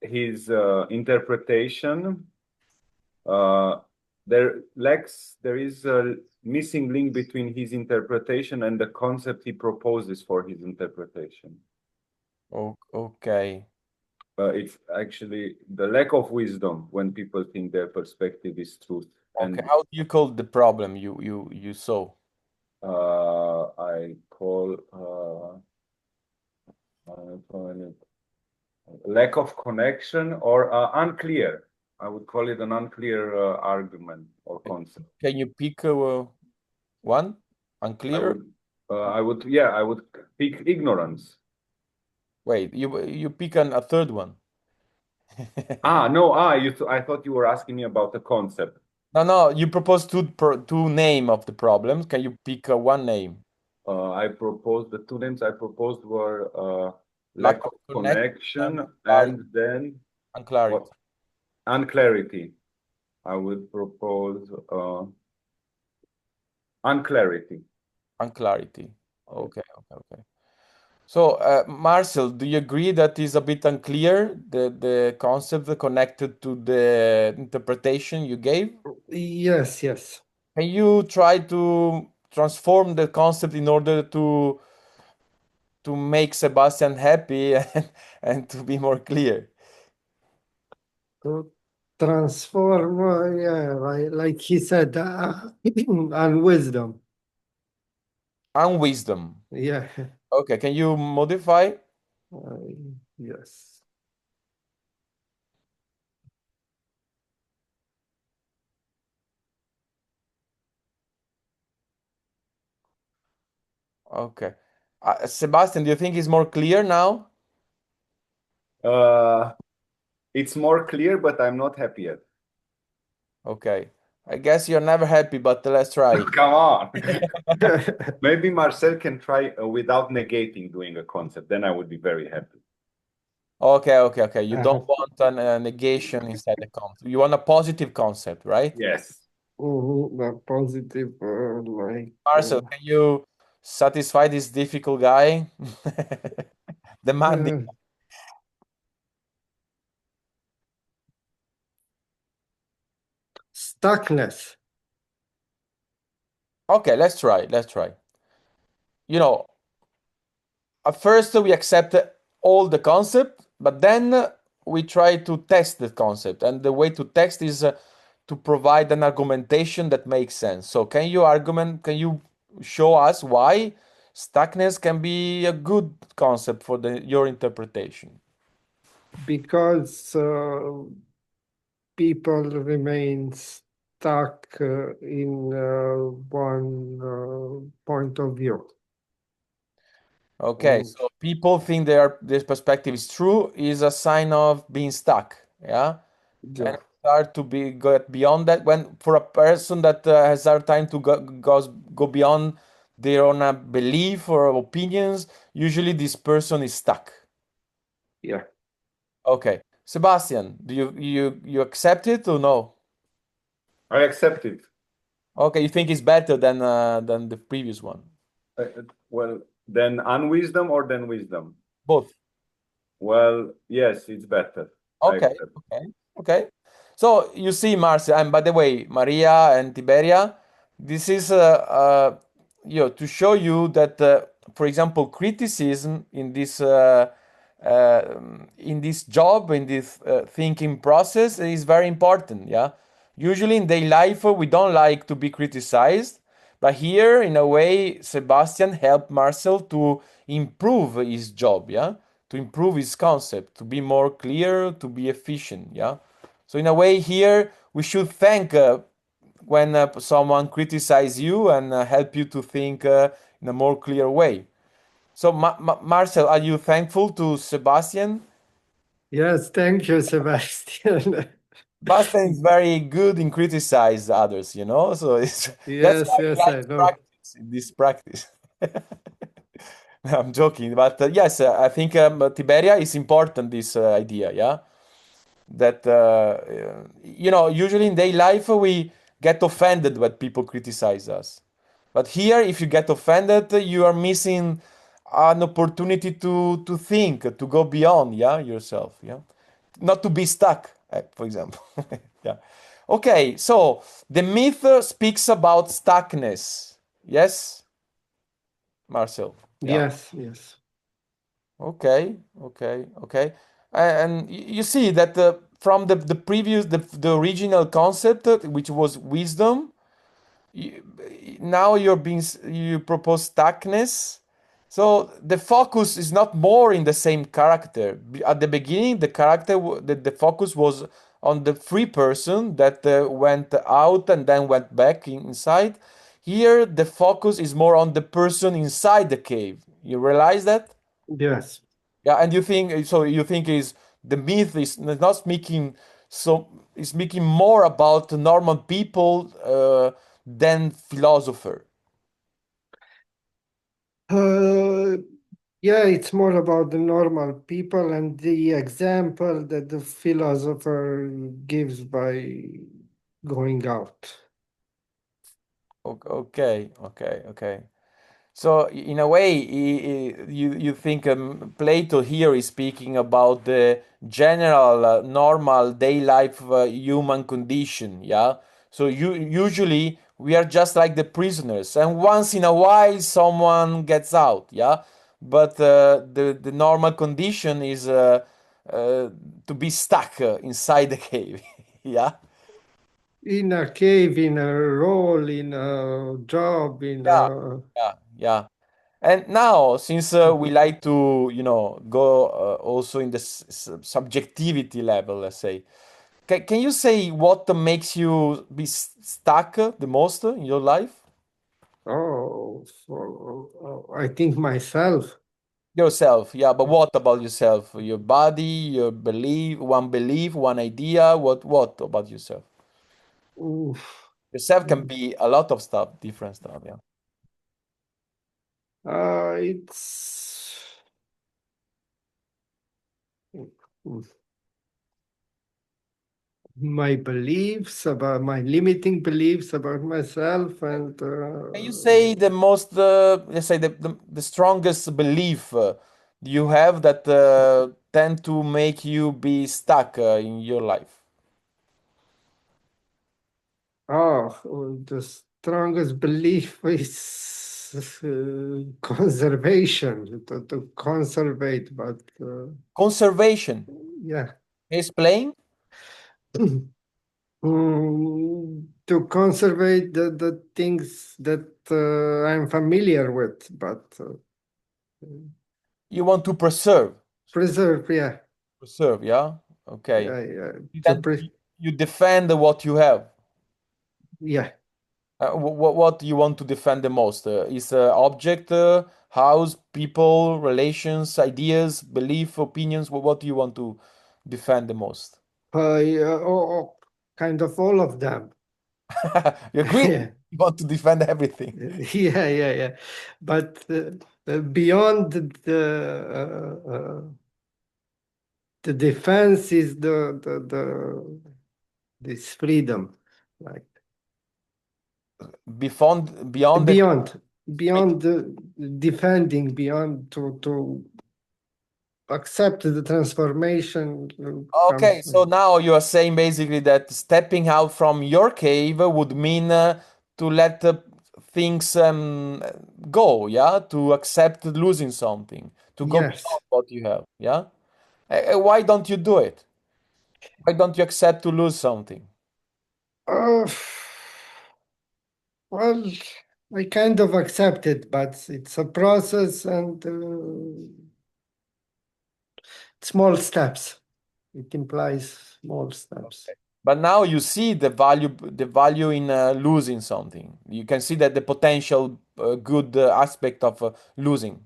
S3: his interpretation there is a missing link between his interpretation and the concept he proposes for his interpretation.
S1: Oh, okay.
S3: It's actually the lack of wisdom when people think their perspective is truth.
S1: Okay.
S3: And
S1: How do you call the problem you saw?
S3: I call it lack of connection or unclear. I would call it an unclear argument or concept.
S1: Can you pick one? Unclear?
S3: I would pick ignorance.
S1: Wait, you pick a third one.
S3: No, I thought you were asking me about the concept.
S1: No, you proposed two name of the problems. Can you pick one name?
S3: I proposed the two names I proposed were
S1: Lack
S3: lack
S1: of
S3: of
S1: connection
S3: connection
S1: clarity.
S3: and then
S1: And clarity.
S3: what? Unclarity. I would propose unclarity.
S1: Unclarity. Okay, okay, okay. So, Marcel, do you agree that is a bit unclear, the concept connected to the interpretation you gave?
S10: Yes, yes.
S1: Can you try to transform the concept in order to make Sebastian happy and to be more clear?
S10: To transform, yeah, like he said, and wisdom.
S1: And wisdom.
S10: Yeah.
S1: Okay, can you modify?
S10: Yes.
S1: Okay. Sebastian, do you think it's more clear now?
S3: It's more clear, but I'm not happy yet.
S1: Okay. I guess you're never happy, but let's try.
S3: Come on. Maybe Marcel can try without negating doing a concept. Then I would be very happy.
S1: Okay, okay, okay. You don't want a negation inside the concept. You want a positive concept, right?
S3: Yes.
S10: The positive,
S1: Marcel, can you satisfy this difficult guy? Demanding.
S10: Stuckness.
S1: Okay, let's try. Let's try. You know, at first we accept all the concept, but then we try to test the concept. And the way to test is to provide an argumentation that makes sense. So can you show us why stuckness can be a good concept for your interpretation?
S10: Because people remain stuck in one point of view.
S1: Okay, so people think this perspective is true is a sign of being stuck. Yeah.
S10: Yeah.
S1: And it's hard to get beyond that when for a person that has hard time to go beyond their own belief or opinions, usually this person is stuck.
S10: Yeah.
S1: Okay. Sebastian, do you accept it or no?
S3: I accept it.
S1: Okay, you think it's better than the previous one?
S3: Well, then unwisdom or then wisdom?
S1: Both.
S3: Well, yes, it's better.
S1: Okay, okay, okay. So you see, Marcia, and by the way, Maria and Tiberia, this is to show you that, for example, criticism in this in this job, in this thinking process is very important. Yeah, usually in daily life we don't like to be criticized, but here in a way Sebastian helped Marcel to improve his job. Yeah, to improve his concept, to be more clear, to be efficient. Yeah, so in a way here we should thank when someone criticize you and help you to think in a more clear way. So, Marcel, are you thankful to Sebastian?
S10: Yes, thank you, Sebastian.
S1: Sebastian is very good in criticize others, you know. So that's
S10: Yes,
S1: why he
S10: yes, I
S1: likes
S10: know.
S1: practice in this practice. I'm joking, but yes, I think Tiberia is important. This idea, yeah, that you know, usually in daily life we get offended when people criticize us, but here, if you get offended, you are missing an opportunity to think, to go beyond, yeah, yourself, yeah, not to be stuck, for example. Yeah. Okay, so the myth speaks about stuckness. Yes, Marcel. Yeah.
S10: Yes, yes.
S1: Okay, okay, okay. And you see that from the previous, the original concept, which was wisdom, you, now you propose stuckness. So the focus is not more in the same character. At the beginning, the character, the focus was on the free person that went out and then went back inside. Here, the focus is more on the person inside the cave. You realize that?
S10: Yes.
S1: Yeah, and you think so? You think is the myth is not speaking so is speaking more about normal people than philosopher.
S10: Uh, yeah, it's more about the normal people and the example that the philosopher gives by going out.
S1: Okay, okay, okay. So in a way, you think Plato here is speaking about the general, normal day life human condition, yeah. So you usually we are just like the prisoners, and once in a while someone gets out, yeah. But the normal condition is uh, to be stuck inside the cave, yeah.
S10: In a cave, in a role, in a job, in
S1: Yeah,
S10: a
S1: yeah, yeah. And now, since we like to, you know, go also in the subjectivity level, let's say, can you say what makes you be stuck the most in your life?
S10: I think myself.
S1: Yourself, yeah, but what about yourself? Your body, your belief, one idea. What about yourself?
S10: Oof.
S1: Yourself can be a lot of stuff, different stuff, yeah.
S10: It's my beliefs about my limiting beliefs about myself and
S1: Can you say the most, let's say the strongest belief you have that tend to make you be stuck in your life?
S10: the strongest belief is conservation to conservate, but
S1: Conservation.
S10: yeah.
S1: Explain.
S10: To conservate the things that I'm familiar with, but
S1: You want to preserve.
S10: preserve, yeah,
S1: Preserve, yeah? Okay.
S10: yeah, yeah,
S1: Then you defend what you have.
S10: yeah.
S1: What do you want to defend the most? Is object, house, people, relations, ideas, belief, opinions? What do you want to defend the most?
S10: Kind of all of them.
S1: You agree?
S10: Yeah,
S1: You want to defend everything.
S10: yeah, yeah, yeah. But beyond the defense is this freedom, like
S1: Beyond the
S10: beyond the defending, beyond to accept the transformation
S1: Okay,
S10: comes.
S1: so now you are saying basically that stepping out from your cave would mean to let things go, yeah? To accept losing something, to go
S10: Yes,
S1: beyond what you have, yeah? Why don't you do it? Why don't you accept to lose something?
S10: Uh, well, I kind of accept it, but it's a process and small steps. It implies small steps.
S1: But now you see the value in losing something. You can see that the potential good aspect of losing.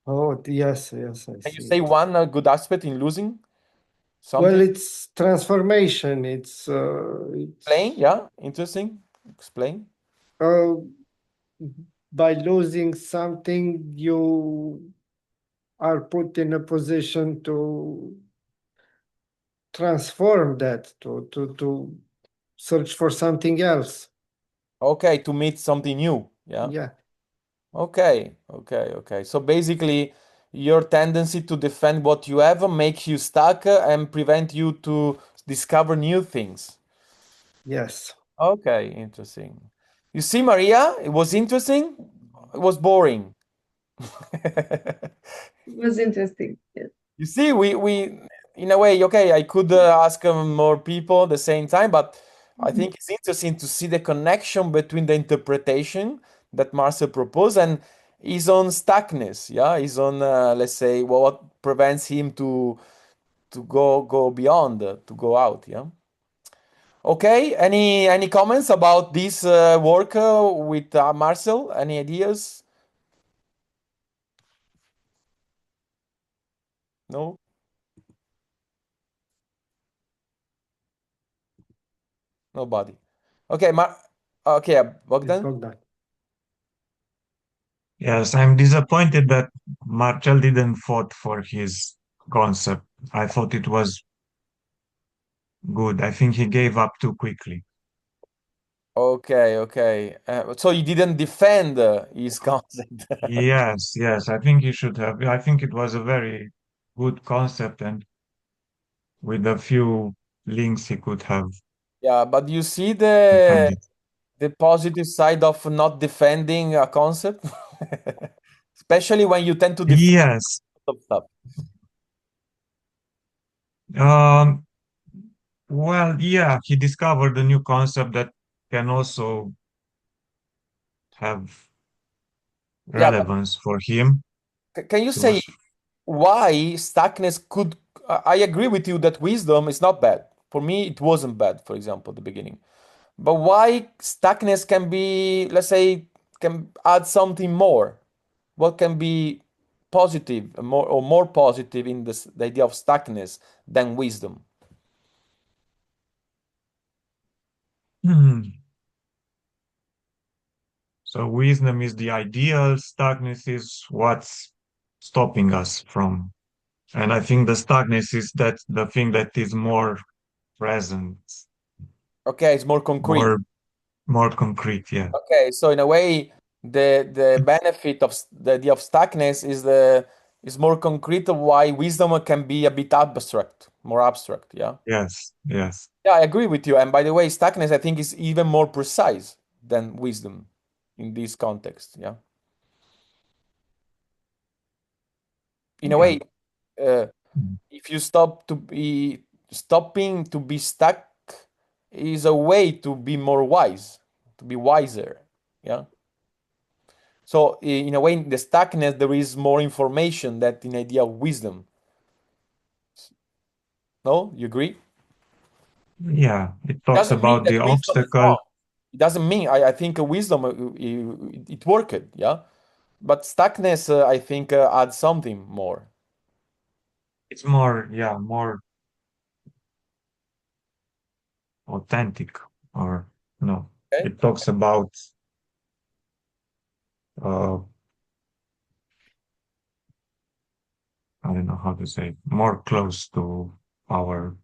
S10: Oh, yes, yes, I
S1: Can you
S10: see
S1: say
S10: it.
S1: one good aspect in losing
S10: Well,
S1: something?
S10: it's transformation.
S1: Explain, yeah, interesting. Explain.
S10: Uh, by losing something, you are put in a position to transform that, to search for something else.
S1: Okay, to meet something new. Yeah.
S10: Yeah,
S1: Okay, okay, okay. So basically, your tendency to defend what you have makes you stuck and prevent you to discover new things.
S10: yes.
S1: Okay, interesting. You see, Maria, it was interesting. It was boring.
S8: It was interesting. Yes.
S1: You see, we in a way, okay, I could ask more people at the same time, but I think it's interesting to see the connection between the interpretation that Marcel proposed and his own stuckness. Yeah, his own, let's say, what prevents him to go beyond, to go out. Yeah. Okay. Any comments about this work with Marcel? Any ideas? No. Nobody. Okay, okay,
S10: It's
S1: Bogdan.
S10: Bogdan.
S5: Yes, I'm disappointed that Marcel didn't fought for his concept. I thought it was good. I think he gave up too quickly.
S1: Okay, okay. So you didn't defend his concept.
S5: Yes, yes, I think he should have. I think it was a very good concept, and with a few links he could have
S1: Yeah, but you see the
S5: defended.
S1: the positive side of not defending a concept, especially when you tend to defend
S5: Yes.
S1: stuff.
S5: Um, well, yeah, he discovered a new concept that can also have
S1: Yeah, but
S5: relevance for him.
S1: can you
S5: He
S1: say
S5: was,
S1: why stuckness could? I agree with you that wisdom is not bad. For me, it wasn't bad, for example, at the beginning. But why stuckness can be, let's say, can add something more? What can be positive, more positive in this, the idea of stuckness than wisdom?
S5: hmm. So wisdom is the ideal, stuckness is what's stopping us from. And I think the stuckness is that the thing that is more present,
S1: Okay, it's more concrete.
S5: more more concrete, yeah.
S1: Okay, so in a way, the benefit of the idea of stuckness is more concrete. Why wisdom can be a bit abstract, more abstract. Yeah.
S5: Yes, yes.
S1: Yeah, I agree with you. And by the way, stuckness, I think, is even more precise than wisdom in this context. Yeah. In a
S5: Yeah.
S1: way, uh, if you stopping to be stuck is a way to be more wise, to be wiser. Yeah. So in a way, in the stuckness, there is more information that in idea of wisdom. No, you agree?
S5: Yeah, it talks
S1: Doesn't mean
S5: about
S1: that
S5: the
S1: wisdom is
S5: obstacle.
S1: wrong. It doesn't mean I think wisdom it worked. Yeah. But stuckness, I think, adds something more.
S5: It's more, yeah, more authentic, or no.
S1: Okay.
S5: It talks about uh I don't know how to say, more close to our,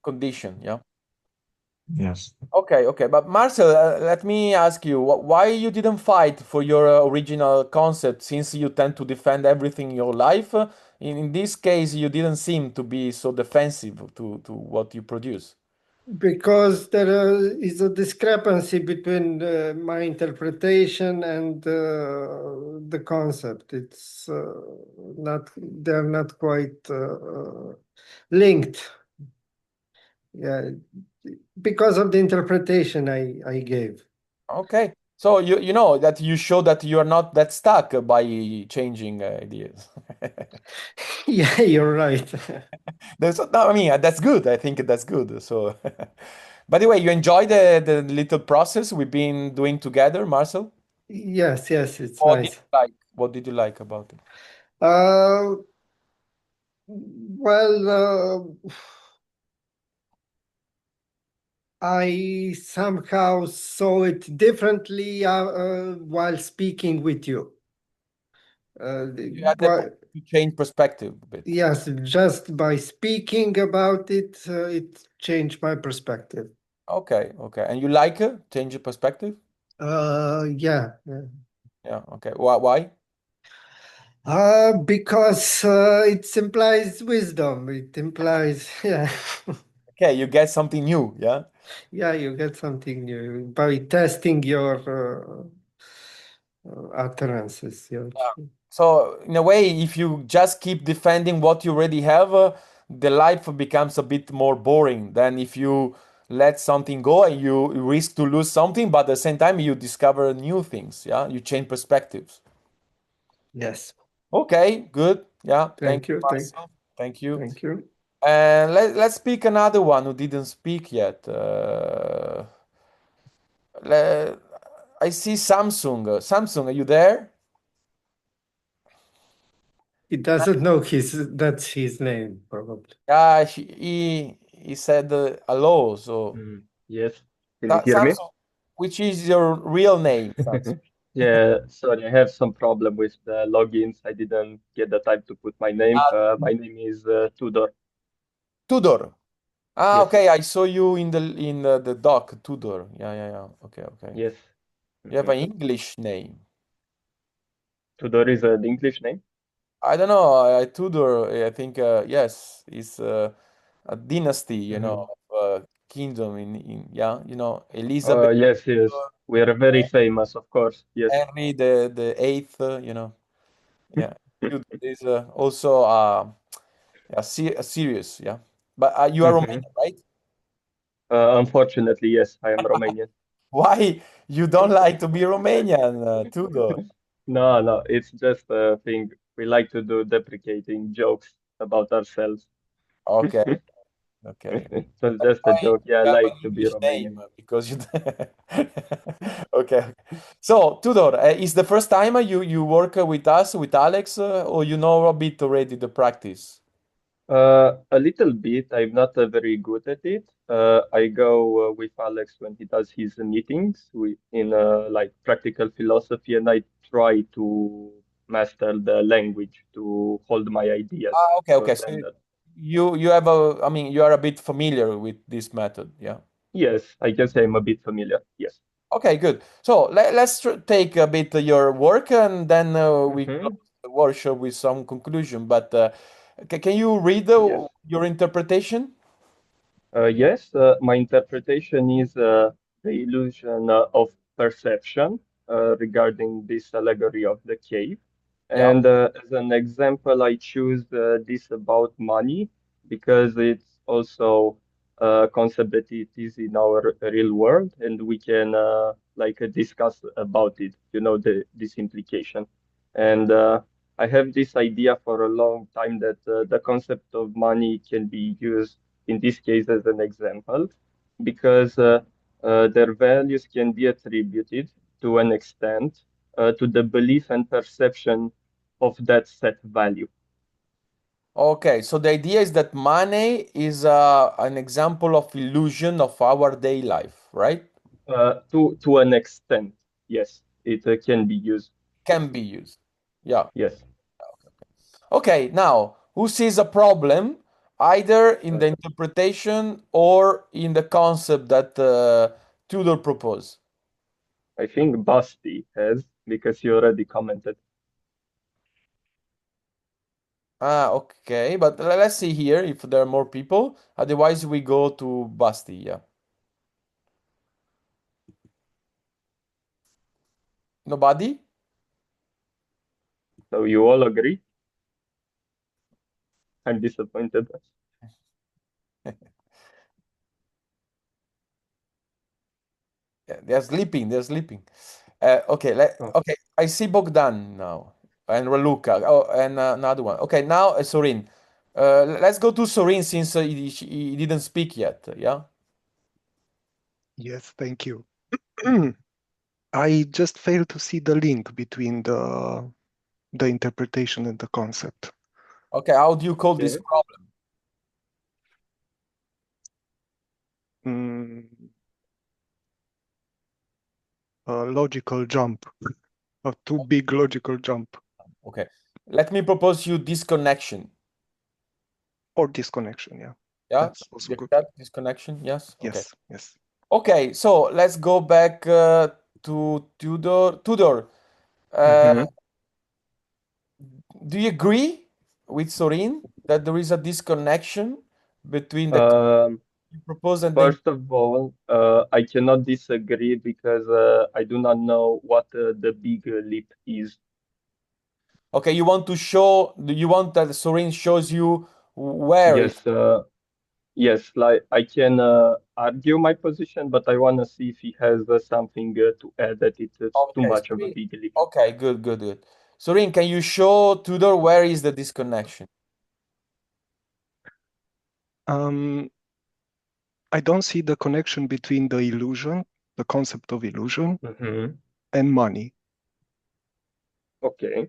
S1: Condition. Yeah.
S5: yes.
S1: Okay. Okay. But Marcel, let me ask you, why you didn't fight for your original concept since you tend to defend everything in your life? In this case, you didn't seem to be so defensive to what you produce.
S10: Because there is a discrepancy between my interpretation and the concept. It's not, they're not quite linked. Yeah, because of the interpretation I gave.
S1: Okay. So you know that you show that you are not that stuck by changing ideas.
S10: Yeah, you're right.
S1: No, I mean that's good. I think that's good. So, by the way, you enjoy the little process we've been doing together, Marcel?
S10: Yes, yes, it's
S1: What did
S10: nice.
S1: you like? What did you like about it?
S10: Uh, well, I somehow saw it differently while speaking with you.
S1: You had the
S10: Why-
S1: opportunity to change perspective a bit.
S10: yes, just by speaking about it, it changed my perspective.
S1: Okay, okay. And you like it? Change your perspective?
S10: Yeah, yeah.
S1: Yeah, okay. Why?
S10: Because it implies wisdom. It implies, yeah,
S1: Okay, you get something new, yeah?
S10: yeah, you get something new by testing your utterances. Your,
S1: Yeah. So in a way, if you just keep defending what you already have, the life becomes a bit more boring than if you let something go and you risk to lose something, but at the same time you discover new things. Yeah, you change perspectives.
S10: yes.
S1: Okay, good. Yeah, thank
S10: Thank
S1: you,
S10: you.
S1: Marcel. Thank you.
S10: Thank you.
S1: And let's pick another one who didn't speak yet. Le- I see Samsung. Samsung, are you there?
S10: He doesn't know that's his name, probably.
S1: Yeah, he said hello. So
S11: Yes. Can you hear me?
S1: Samsung, which is your real name, Samsung?
S11: Yeah, sorry, I have some problem with the logins. I didn't get the time to put my name. My name is Tudor.
S1: Tudor. Ah,
S11: Yes,
S1: okay. I saw you in the doc, Tudor. Yeah, yeah, yeah. Okay, okay.
S11: yes.
S1: You have
S11: Mhm.
S1: an English name.
S11: Tudor is an English name?
S1: I don't know. Tudor. I think yes, is a dynasty.
S11: Hmm.
S1: Kingdom in yeah. Elizabeth,
S11: Yes, yes. We are very famous, of course. Yes.
S1: Henry the eighth. Yeah. Tudor is also a serious. Yeah. But you are
S11: Hmm.
S1: Romanian, right?
S11: Unfortunately, yes, I am Romanian.
S1: Why you don't like to be Romanian, Tudor?
S11: No, no, it's just a thing. We like to do deprecating jokes about ourselves.
S1: Okay, okay.
S11: So just a joke. Yeah, I
S1: You have
S11: like
S1: an
S11: to be
S1: English name
S11: Romanian.
S1: because you. Okay. So Tudor, is the first time you work with us with Alex, or you know a bit already the practice?
S11: A little bit. I'm not very good at it. I go with Alex when he does his meetings in like practical philosophy, and I try to master the language to hold my ideas.
S1: Ah, okay,
S11: So
S1: okay. So
S11: then that,
S1: you have I mean, you are a bit familiar with this method, yeah.
S11: yes, I can say I'm a bit familiar. Yes.
S1: Okay, good. So let's take a bit your work and then we
S11: Hmm.
S1: close the workshop with some conclusion. But can you read
S11: Yes.
S1: your interpretation?
S11: Yes, my interpretation is the illusion of perception regarding this allegory of the cave.
S1: Yeah.
S11: And as an example, I choose this about money because it's also a concept that it is in our real world, and we can discuss about it, this implication. And I have this idea for a long time that the concept of money can be used in this case as an example because their values can be attributed to an extent to the belief and perception of that set value.
S1: Okay, so the idea is that money is an example of illusion of our day life, right?
S11: To an extent, yes, it can be used.
S1: Can be used. Yeah.
S11: Yes.
S1: Okay, now, who sees a problem either in
S11: Uh,
S1: the interpretation or in the concept that Tudor proposed?
S11: I think Basti has because he already commented.
S1: Okay, but let's see here if there are more people. Otherwise, we go to Basti. Yeah. Nobody?
S11: So you all agree? I'm disappointed.
S1: Yeah, they're sleeping. They're sleeping. Okay.
S11: Oh,
S1: Okay. I see Bogdan now and Raluca. Oh, and another one. Okay. Now Sorin. Let's go to Sorin since he didn't speak yet. Yeah.
S12: Yes, thank you. I just failed to see the link between the interpretation and the concept.
S1: Okay. How do you call this
S11: okay.
S1: problem?
S12: Mm, a logical jump, a too big logical jump,
S1: Okay. Let me propose you disconnection.
S12: or disconnection. Yeah,
S1: Yeah.
S12: that's also
S1: You
S12: good.
S1: accept disconnection? Yes. Okay.
S12: Yes, yes.
S1: Okay. So let's go back to Tudor. Tudor. Uh,
S11: Mm-hmm.
S1: Do you agree with Sorin that there is a disconnection between the
S11: Um,
S1: you propose and the
S11: First of all, I cannot disagree because I do not know what the big leap is.
S1: okay, you want to show you want that Sorin shows you where is
S11: Yes, yes, like I can argue my position, but I want to see if he has something to add that it's too
S1: okay,
S11: much of a
S1: Sorin.
S11: big leap.
S1: Okay, good. Sorin, can you show Tudor where is the disconnection?
S12: Um, I don't see the connection between the illusion, the concept of illusion,
S11: Mm-hmm.
S12: and money.
S11: Okay.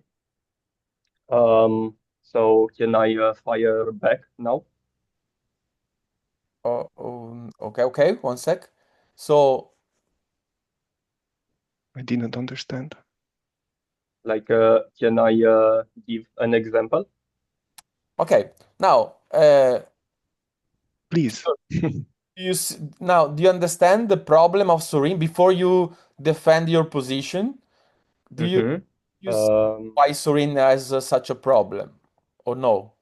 S11: So can I fire back now?
S1: Okay, 1 sec. So,
S12: I didn't understand.
S11: Like, can I give an example?
S1: okay, now,
S12: Please.
S1: now, do you understand the problem of Sorin before you defend your position? Do
S11: Mm-hmm.
S1: you see why Sorin has such a problem, or no?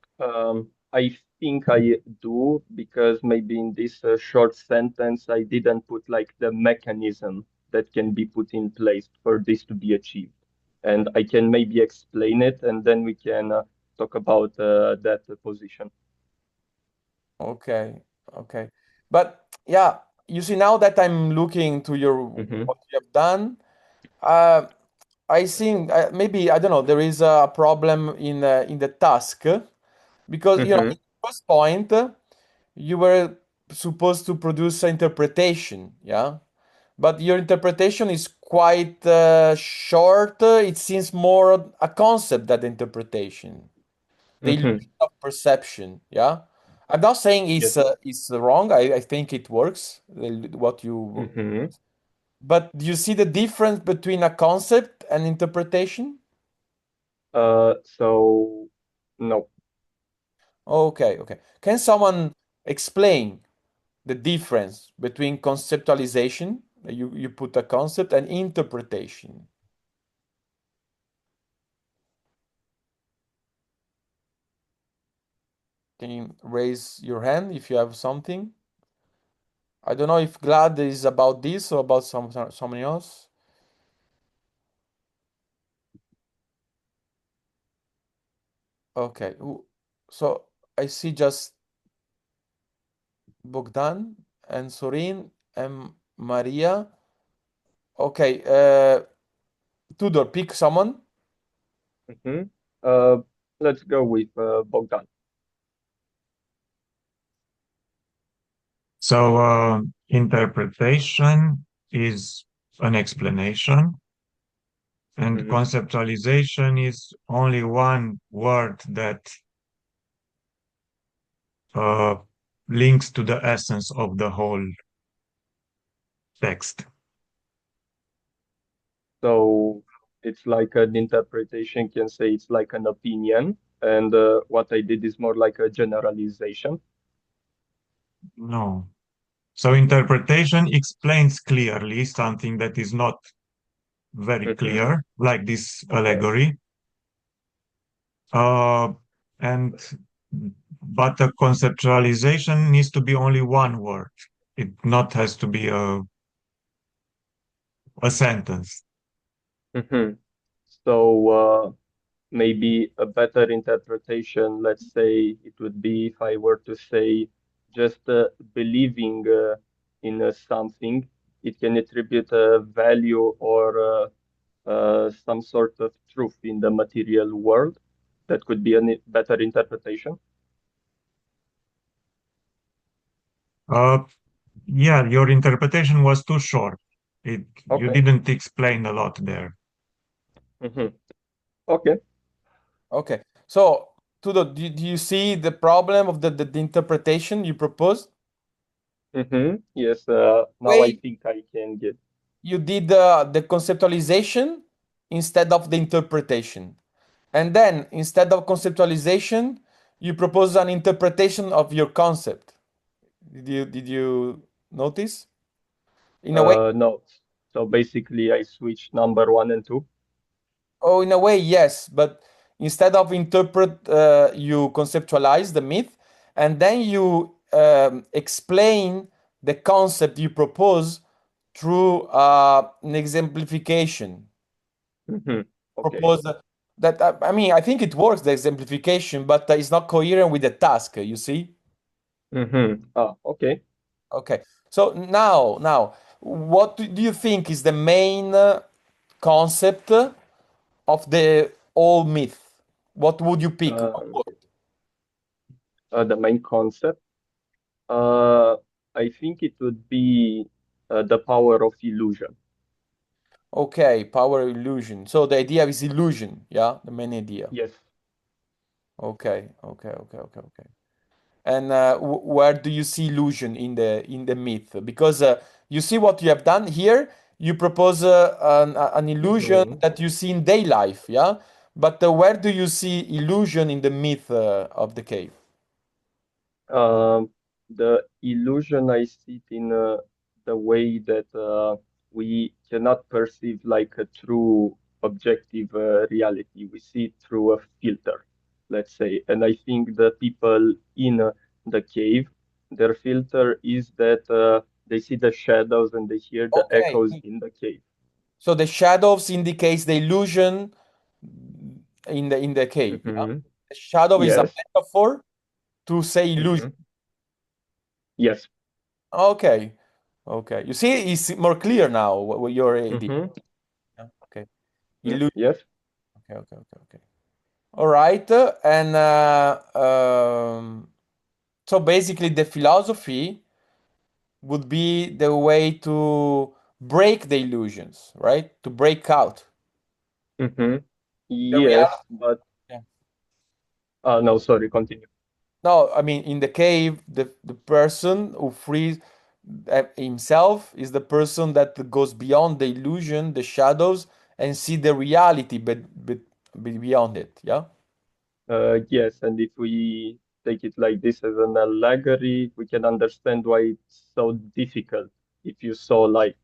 S11: I think I do because maybe in this short sentence I didn't put like the mechanism that can be put in place for this to be achieved. And I can maybe explain it and then we can talk about that position.
S1: Okay, okay. But yeah, you see, now that I'm looking to your
S11: Mm-hmm.
S1: what you have done, uh, I think maybe I don't know. There is a problem in the task because you know,
S11: Mm-hmm.
S1: in the first point, you were supposed to produce an interpretation, yeah. But your interpretation is quite short. It seems more a concept than interpretation. The
S11: Mm-hmm.
S1: illusion of perception. Yeah, I'm not saying
S11: Yes.
S1: it's wrong. I think it works. What you,
S11: Mm-hmm.
S1: but do you see the difference between a concept and interpretation?
S11: So no.
S1: Okay. Can someone explain the difference between conceptualization, you put a concept, and interpretation? Can you raise your hand if you have something? I don't know if Glad is about this or about something else. Okay. So I see just Bogdan and Sorin and Maria. Okay. Tudor, pick someone.
S11: Mm-hmm. Uh, let's go with Bogdan.
S5: So, interpretation is an explanation, and
S11: Mm-hmm.
S5: conceptualization is only one word that uh, links to the essence of the whole text.
S11: So it's like an interpretation can say it's like an opinion, and what I did is more like a generalization.
S5: No. So, interpretation explains clearly something that is not very
S11: Mm-hmm.
S5: clear, like this
S11: Okay.
S5: allegory. Uh, and but the conceptualization needs to be only one word. It not has to be a sentence.
S11: Hmm. So maybe a better interpretation, let's say, it would be if I were to say just believing in something, it can attribute a value or some sort of truth in the material world. That could be a better interpretation.
S5: Uh, yeah, your interpretation was too short. You
S11: Okay.
S5: didn't explain a lot there.
S11: Hmm. Okay.
S1: Okay. So, Tudor, do you see the problem of the interpretation you proposed?
S11: Yes, now I
S1: Way
S11: think I can get.
S1: you did the conceptualization instead of the interpretation. And then, instead of conceptualization, you propose an interpretation of your concept. Did you notice? In a way,
S11: No. So basically, I switched number one and two.
S1: oh, in a way, yes. But instead of interpret, you conceptualize the myth, and then you explain the concept you propose through an exemplification.
S11: Okay.
S1: Propose that I mean, I think it works, the exemplification, but it's not coherent with the task. You see?
S11: Ah, okay.
S1: Okay. So now, what do you think is the main concept of the whole myth? What would you pick? One
S11: Uh,
S1: word.
S11: the main concept. Uh, I think it would be the power of illusion.
S1: Okay, power illusion. So the idea is illusion, yeah, the main idea.
S11: Yes.
S1: Okay. And where do you see illusion in the myth? Because you see what you have done here. You propose an illusion
S11: Mhm.
S1: that you see in day life, yeah. But where do you see illusion in the myth of the cave?
S11: Um, the illusion I see it in the way that we cannot perceive like a true objective reality. We see it through a filter, let's say. And I think the people in the cave, their filter is that they see the shadows and they hear the
S1: Okay.
S11: echoes in the cave.
S1: So the shadows indicates the illusion in the cave, yeah.
S11: Hmm.
S1: The shadow is a
S11: Yes.
S1: metaphor to say illusion.
S11: Hmm. Yes.
S1: Okay. Okay. You see, it's more clear now what your idea.
S11: Hmm.
S1: Yeah. Okay. Illusion.
S11: Yes.
S1: Okay. All right. And so basically, the philosophy would be the way to break the illusions, right? To break out
S11: Hmm.
S1: the reality.
S11: Yes, but
S1: Yeah.
S11: no, sorry, continue.
S1: No, I mean, in the cave, the person who frees himself is the person that goes beyond the illusion, the shadows, and see the reality, but beyond it. Yeah.
S11: Yes, and if we take it like this as an allegory, we can understand why it's so difficult if you saw like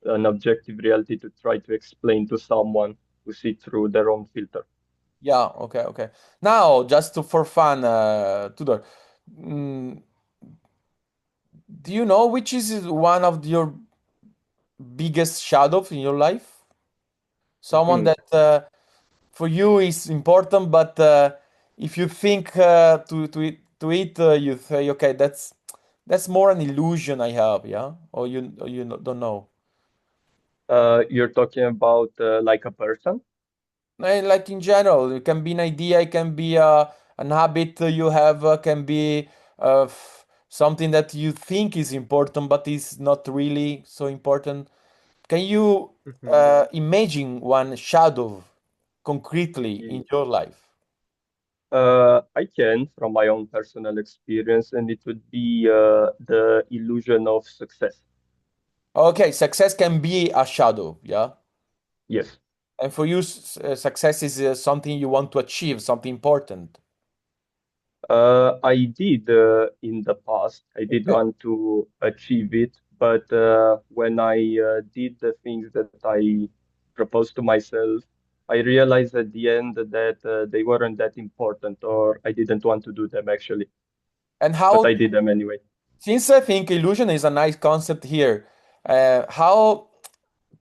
S11: an objective reality to try to explain to someone who see through their own filter.
S1: Yeah. Okay. Now, just for fun, Tudor, mm, do you know which is one of your biggest shadows in your life? Someone
S11: Mhm.
S1: that for you is important, but if you think to it, you say, okay, that's more an illusion I have, yeah, or you don't know.
S11: You're talking about like a person?
S1: Like in general, it can be an idea, it can be an habit you have, can be something that you think is important, but is not really so important. Can you
S11: Mhm.
S1: imagine one shadow concretely in
S11: Ye-
S1: your life?
S11: I can from my own personal experience, and it would be the illusion of success.
S1: Okay, success can be a shadow, yeah.
S11: Yes.
S1: And for you, success is something you want to achieve, something important.
S11: I did in the past. I did
S1: Okay.
S11: want to achieve it, but when I did the things that I proposed to myself, I realized at the end that they weren't that important, or I didn't want to do them actually,
S1: And
S11: but I
S1: how,
S11: did them anyway.
S1: since I think illusion is a nice concept here, how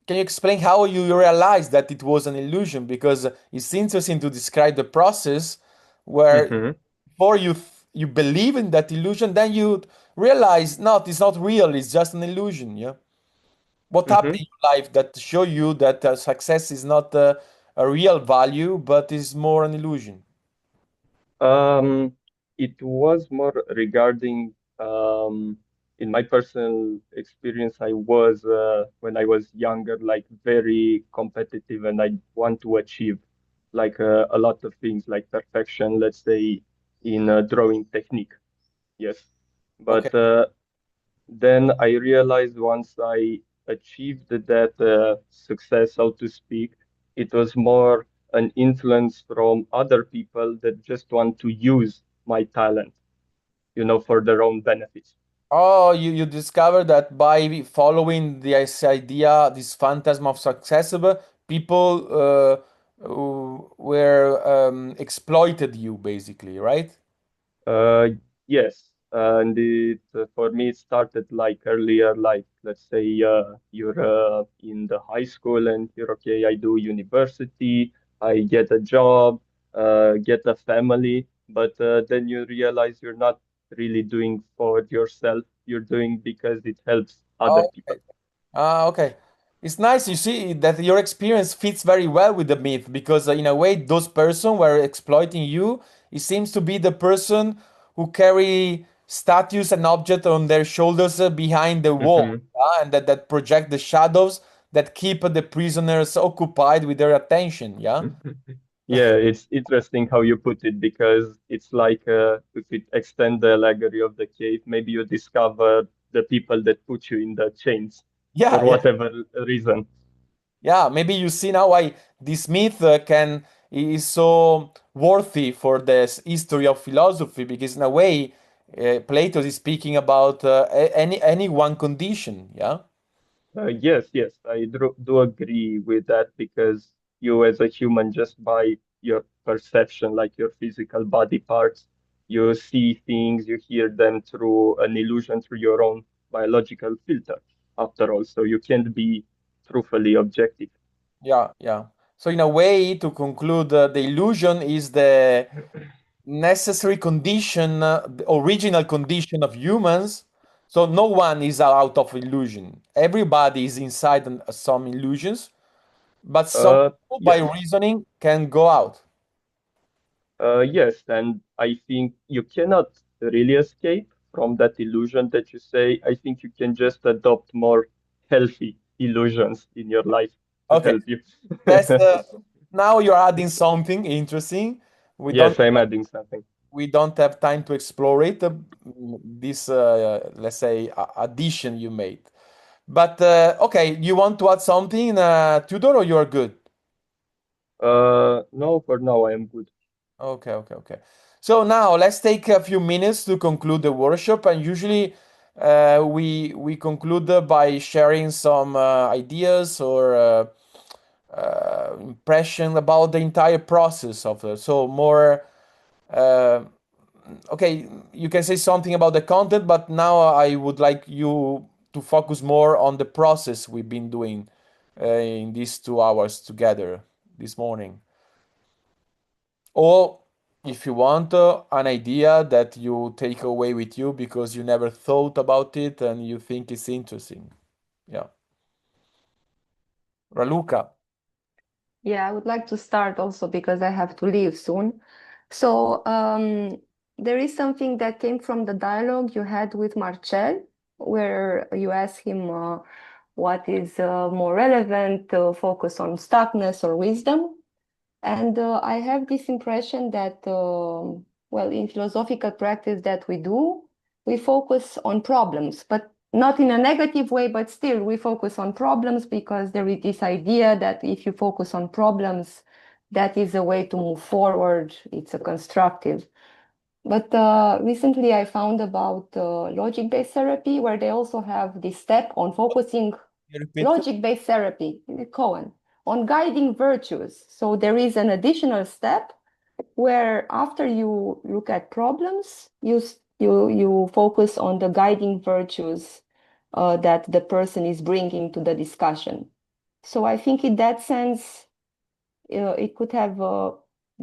S1: can you explain how you realized that it was an illusion? Because it's interesting to describe the process where
S11: Hmm.
S1: before you believe in that illusion, then you realize no, it's not real. It's just an illusion. Yeah. What happened
S11: Hmm.
S1: in your life that show you that success is not a real value, but is more an illusion?
S11: Um, it was more regarding, in my personal experience, I was, when I was younger, like very competitive and I want to achieve like a lot of things like perfection, let's say in drawing technique. Yes.
S1: Okay.
S11: But then I realized once I achieved that success, so to speak, it was more an influence from other people that just want to use my talent, for their own benefits.
S1: Oh, you discovered that by following this idea, this phantasm of success, people were exploited you basically, right?
S11: Uh, yes, and for me it started like earlier, like let's say you're in the high school and you're okay. I do university, I get a job, get a family, but then you realize you're not really doing for yourself. You're doing because it helps other
S1: Oh,
S11: people.
S1: okay. It's nice you see that your experience fits very well with the myth because in a way those person were exploiting you. It seems to be the person who carry statues and objects on their shoulders behind the wall,
S11: Hmm.
S1: and that project the shadows that keep the prisoners occupied with their attention. Yeah.
S11: Yeah, it's interesting how you put it because it's like if it extend the allegory of the cave, maybe you discover the people that put you in the chains for
S1: Yeah, yeah.
S11: whatever reason.
S1: Yeah, maybe you see now why this myth can is so worthy for the history of philosophy because in a way Plato is speaking about any one condition. Yeah.
S11: Yes, yes, I do agree with that because you as a human, just by your perception, like your physical body parts, you see things, you hear them through an illusion, through your own biological filter, after all. So you can't be truthfully objective.
S1: Yeah, yeah. So in a way, to conclude, the illusion is the necessary condition, the original condition of humans. So no one is out of illusion. Everybody is inside some illusions, but some people, by
S11: Yes.
S1: reasoning, can go out.
S11: Yes, and I think you cannot really escape from that illusion that you say. I think you can just adopt more healthy illusions in your life to
S1: Okay,
S11: help you.
S1: that's now you're adding something interesting. We don't
S11: Yes, I'm adding something.
S1: we don't have time to explore it. This let's say addition you made. But okay, you want to add something, Tudor, or you're good?
S11: No, for now I am good.
S1: Okay, okay, okay. So now let's take a few minutes to conclude the workshop, and usually we conclude by sharing some ideas or impression about the entire process of it. So more. Uh, okay, you can say something about the content, but now I would like you to focus more on the process we've been doing in these 2 hours together this morning. Or if you want an idea that you take away with you because you never thought about it and you think it's interesting. Yeah. Raluca.
S7: Yeah, I would like to start also because I have to leave soon. So there is something that came from the dialogue you had with Marcel, where you asked him what is more relevant, focus on stuckness or wisdom. And I have this impression that, well, in philosophical practice that we do, we focus on problems, but not in a negative way, but still we focus on problems because there is this idea that if you focus on problems, that is a way to move forward. It's a constructive. But recently I found about logic-based therapy, where they also have this step on focusing
S1: You repeat?
S7: logic-based therapy, Cohen, on guiding virtues. So there is an additional step where after you look at problems, you focus on the guiding virtues that the person is bringing to the discussion. So I think in that sense, it could have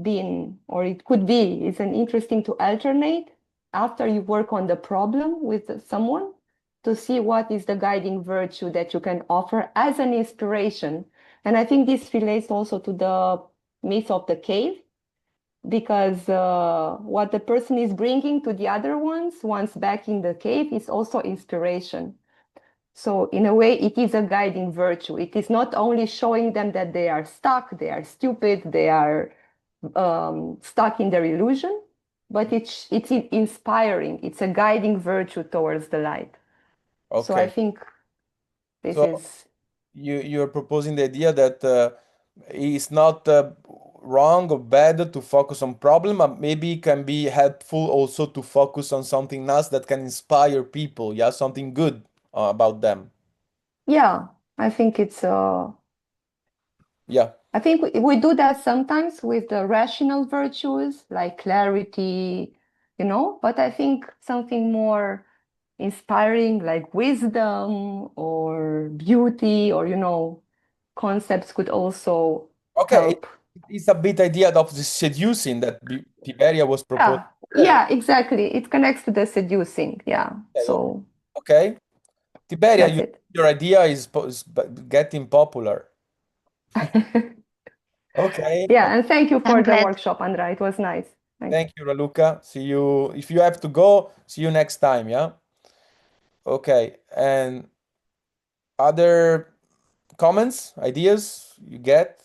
S7: been, or it could be, it's an interesting to alternate after you work on the problem with someone to see what is the guiding virtue that you can offer as an inspiration. And I think this relates also to the myth of the cave, because what the person is bringing to the other ones once back in the cave is also inspiration. So in a way, it is a guiding virtue. It is not only showing them that they are stuck, they are stupid, they are stuck in their illusion, but it's inspiring. It's a guiding virtue towards the light. So I
S1: Okay.
S7: think this
S1: So
S7: is...
S1: you're proposing the idea that it's not wrong or bad to focus on problem, but maybe it can be helpful also to focus on something else that can inspire people, yeah, something good about them.
S7: Yeah, I think it's...
S1: Yeah.
S7: I think we do that sometimes with the rational virtues like clarity, but I think something more inspiring like wisdom or beauty or concepts could also
S1: Okay,
S7: help.
S1: it's a bit idea of the seducing that Tiberia was proposing.
S7: Yeah, exactly. It connects to the seducing. Yeah. So
S1: Okay. Tiberia,
S7: that's it.
S1: your idea is getting popular. Okay.
S7: Yeah, and thank you
S4: I'm
S7: for the
S4: glad.
S7: workshop, Andra. It was nice. Thanks.
S1: Thank you, Raluca. See you. If you have to go, see you next time. Yeah. Okay. And other comments, ideas you get,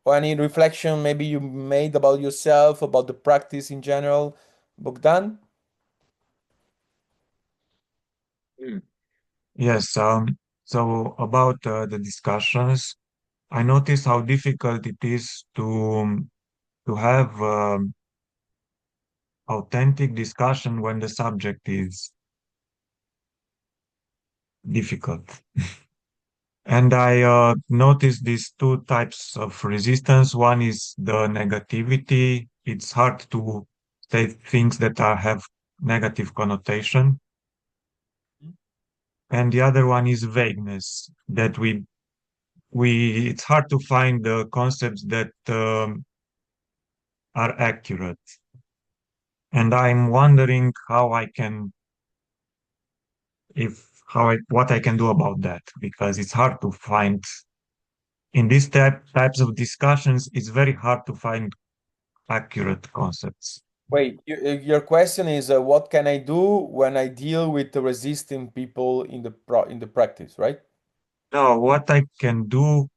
S1: or any reflection maybe you made about yourself, about the practice in general, Bogdan?
S5: Yes, so about the discussions, I noticed how difficult it is to have authentic discussion when the subject is difficult. And I noticed these two types of resistance. One is the negativity. It's hard to say things that have negative connotation. And the other one is vagueness, that it's hard to find the concepts that are accurate. And I'm wondering what I can do about that, because it's hard to find in these types of discussions, it's very hard to find accurate concepts.
S1: Wait, your question is what can I do when I deal with the resisting people in the practice, right?
S5: No, what I can do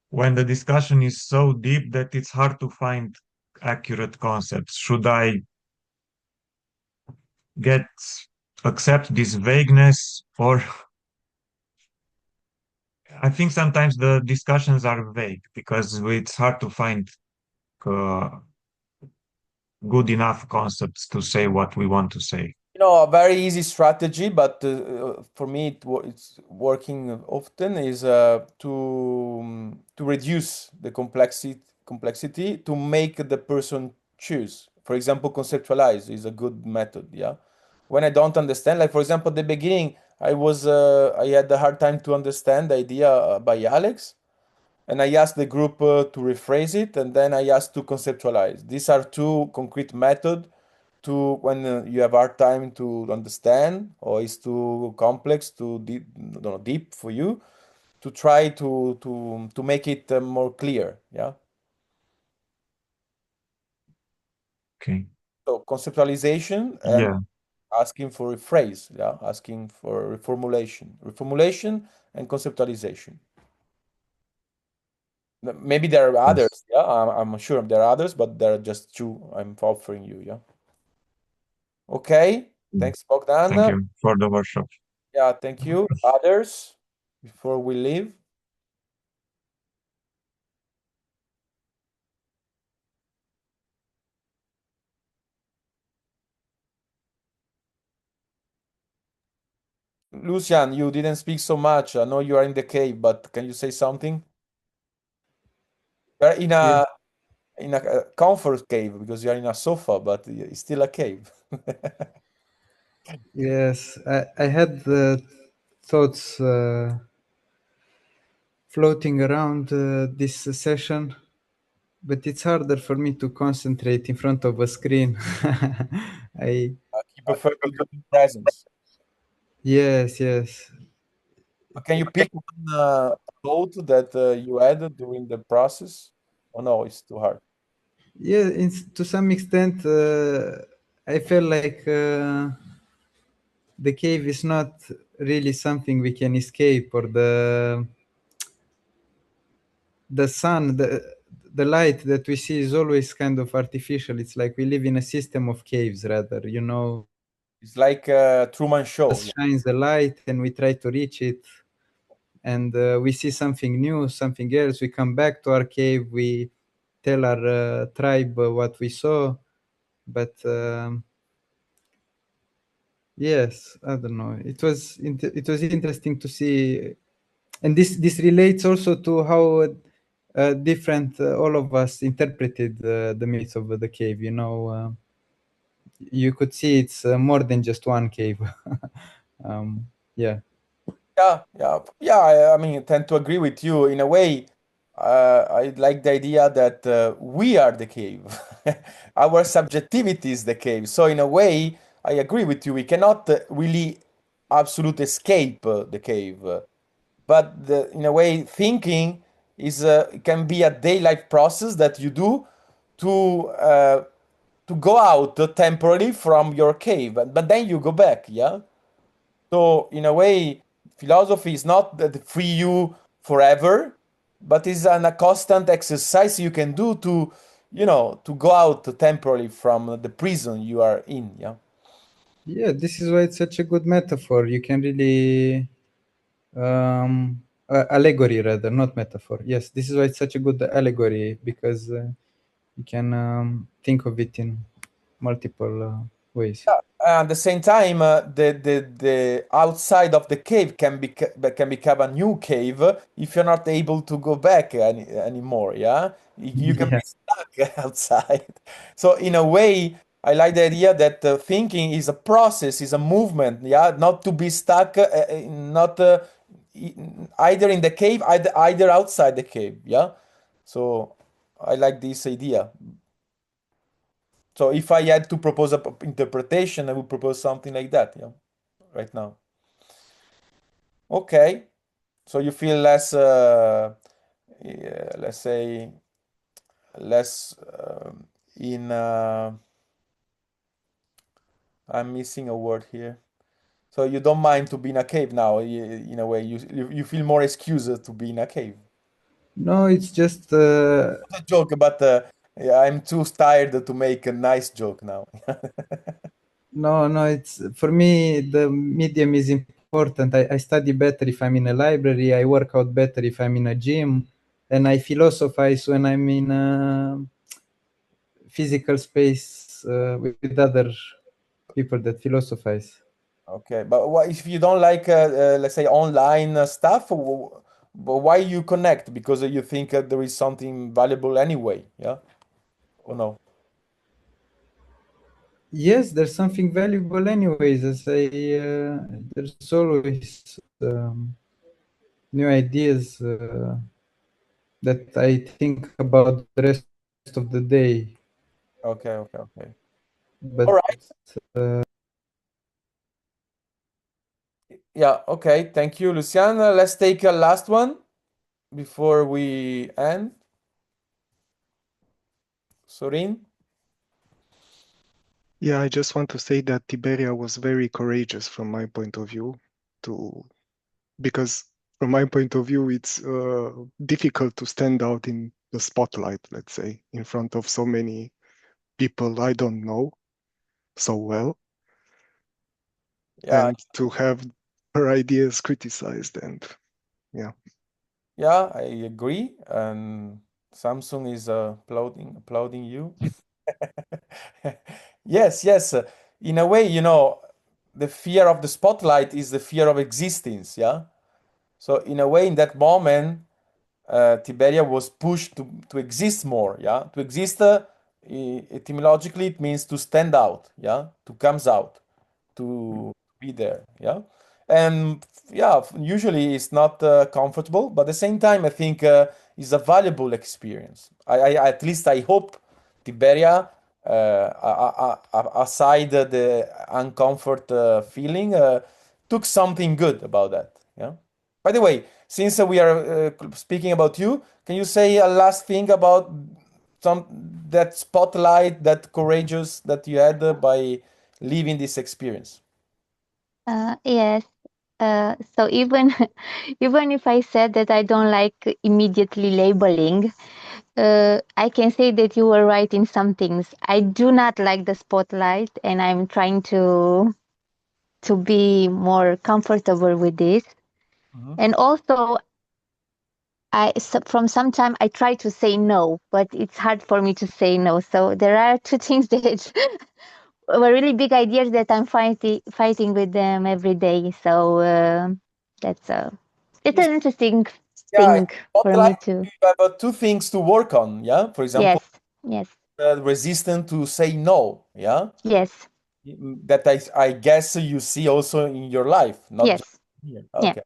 S5: when the discussion is so deep that it's hard to find accurate concepts. Should I get accept this vagueness, or I think sometimes the discussions are vague because it's hard to find uh, good enough concepts to say what we want to say.
S1: A very easy strategy, but for me it's working often is to reduce the complexity to make the person choose. For example, conceptualize is a good method. Yeah, when I don't understand, like for example, at the beginning, I had a hard time to understand the idea by Alex, and I asked the group to rephrase it, and then I asked to conceptualize. These are two concrete methods to when you have hard time to understand or it's too complex, too deep, no, deep for you, to try to make it more clear. Yeah.
S5: Okay.
S1: So conceptualization and
S5: Yeah.
S1: asking for a phrase. Yeah, asking for reformulation and conceptualization. Maybe there are
S5: Yes.
S1: others. Yeah, I'm sure there are others, but there are just two I'm offering you. Yeah. Okay. Thanks,
S5: Thank
S1: Bogdan.
S5: you for the workshop.
S1: Yeah, thank you. Others before we leave? Lucian, you didn't speak so much. I know you are in the cave, but can you say something? You're in a comfort cave because you're in a sofa, but it's still a cave.
S13: Yes, I had thoughts floating around this session, but it's harder for me to concentrate in front of a screen. I
S1: You prefer to do in presence.
S13: yes.
S1: But can you pick one thought that you had during the process? Oh no, it's too hard.
S13: Yeah, to some extent, I felt like the cave is not really something we can escape, or the sun, the light that we see is always kind of artificial. It's like we live in a system of caves, rather.
S1: It's like a Truman Show.
S13: Shines the light, and we try to reach it, and we see something new, something else. We come back to our cave. We tell our tribe what we saw, but yes, I don't know. It was interesting to see, and this relates also to how different all of us interpreted the myth of the cave. You could see it's more than just one cave. Yeah.
S1: Yeah. I mean, I tend to agree with you in a way. I like the idea that we are the cave. Our subjectivity is the cave. So in a way, I agree with you. We cannot really absolute escape the cave. But in a way, thinking is can be a daylight process that you do to to go out temporarily from your cave, but then you go back. Yeah. So in a way, philosophy is not that free you forever, but is a constant exercise you can do to, to go out temporarily from the prison you are in. Yeah.
S13: Yeah, this is why it's such a good metaphor. You can really allegory, rather, not metaphor. Yes, this is why it's such a good allegory, because you can think of it in multiple ways.
S1: Yeah, at the same time, the outside of the cave can become a new cave if you're not able to go back anymore. Yeah, you can
S13: Yeah.
S1: be stuck outside. So in a way, I like the idea that thinking is a process, is a movement. Yeah, not to be stuck, not either in the cave, either outside the cave. Yeah, so I like this idea. So if I had to propose a interpretation, I would propose something like that, yeah, right now. Okay, so you feel less, yeah, let's say, less in. I'm missing a word here. So you don't mind to be in a cave now. In a way, you feel more excuses to be in a cave.
S13: No, it's just
S1: It's a joke, but yeah, I'm too tired to make a nice joke now.
S13: no. It's for me, the medium is important. I study better if I'm in a library. I work out better if I'm in a gym, and I philosophize when I'm in a physical space with other people that philosophize.
S1: Okay, but what if you don't like, let's say, online stuff? But why you connect? Because you think there is something valuable anyway, yeah? Or no?
S13: Yes, there's something valuable anyways. As there's always new ideas that I think about the rest of the day.
S1: Okay.
S13: But
S1: All right. Yeah, okay. Thank you, Luciana. Let's take a last one before we end. Sorin?
S12: Yeah, I just want to say that Tiberia was very courageous from my point of view, because from my point of view, it's difficult to stand out in the spotlight, let's say, in front of so many people I don't know so well,
S1: Yeah,
S12: and to have her ideas criticized. And yeah.
S1: yeah, I agree. And Samsung is applauding you. Yes. In a way, the fear of the spotlight is the fear of existence, yeah? So in a way, in that moment, Tiberia was pushed to exist more. Yeah, to exist etymologically it means to stand out. Yeah, to comes out, to be there. Yeah, and yeah, usually it's not comfortable, but at the same time I think it's a valuable experience. At least I hope Tiberia, aside the uncomfort feeling, took something good about that. Yeah. By the way, since we are speaking about you, can you say a last thing about some that spotlight, that courageous that you had by living this experience?
S4: Yes. So even even if I said that I don't like immediately labeling, I can say that you were right in some things. I do not like the spotlight, and I'm trying to be more comfortable with this. And also, from some time I try to say no, but it's hard for me to say no. So there are two things that were really big ideas that I'm fighting with them every day. So that's it's an interesting
S1: Yeah,
S4: thing for me
S1: spotlight,
S4: to.
S1: you have two things to work on. Yeah, for example,
S4: Yes, yes,
S1: resistant to say no. Yeah,
S4: yes,
S1: that I guess you see also in your life, not just
S4: yes,
S1: here.
S4: yeah.
S1: Okay,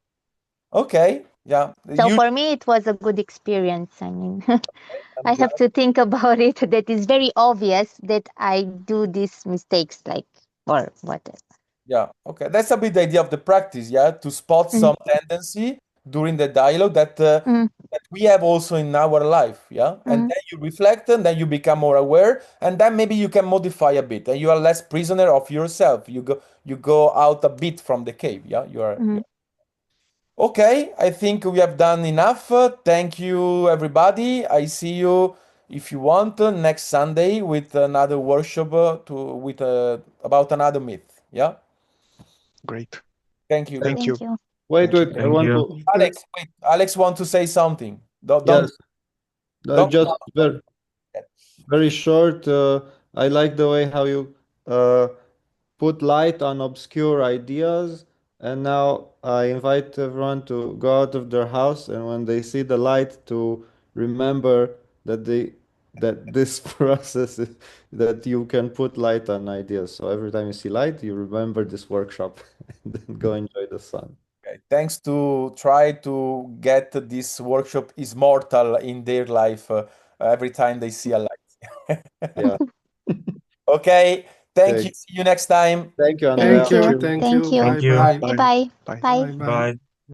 S1: okay, yeah.
S4: So
S1: You,
S4: for me, it was a good experience. I mean,
S1: I'm
S4: I
S1: glad.
S4: have to think about it. That is very obvious that I do these mistakes, like or whatever.
S1: Yeah, okay. That's a bit the idea of the practice, yeah, to spot
S4: Mm,
S1: some tendency during the dialogue
S4: mm,
S1: that we have also in our life, yeah. And
S4: mm,
S1: then you reflect, and then you become more aware, and then maybe you can modify a bit, and you are less prisoner of yourself. You go out a bit from the cave, yeah.
S4: mm.
S1: Okay. I think we have done enough. Thank you, everybody. I see you if you want next Sunday with another workshop about another myth. Yeah.
S12: Great.
S1: Thank you.
S12: Thank
S4: Thank
S12: you.
S4: you.
S2: Wait,
S12: Thank you.
S2: wait. I
S5: Thank
S2: want
S5: you.
S2: to.
S1: Alex, wait. Alex want to say something. Don't
S2: Yes.
S1: don't.
S2: Just very, very short. I like the way how you uh, put light on obscure ideas. And now I invite everyone to go out of their house, and when they see the light, to remember that this process is, that you can put light on ideas. So every time you see light, you remember this workshop, and then go enjoy the sun.
S1: Okay. Thanks to try to get this workshop is mortal in their life every time they see a light.
S2: Yeah.
S1: Okay. Thank you.
S2: Okay.
S1: See you next time.
S2: Thank you, Andrea.
S4: Thank
S10: Thank
S4: you.
S10: you. Thank
S4: Thank
S10: you.
S4: you.
S10: Bye
S5: Thank you.
S10: bye.
S4: Bye bye.
S12: Bye.
S4: Bye.
S10: Bye bye.
S5: Bye.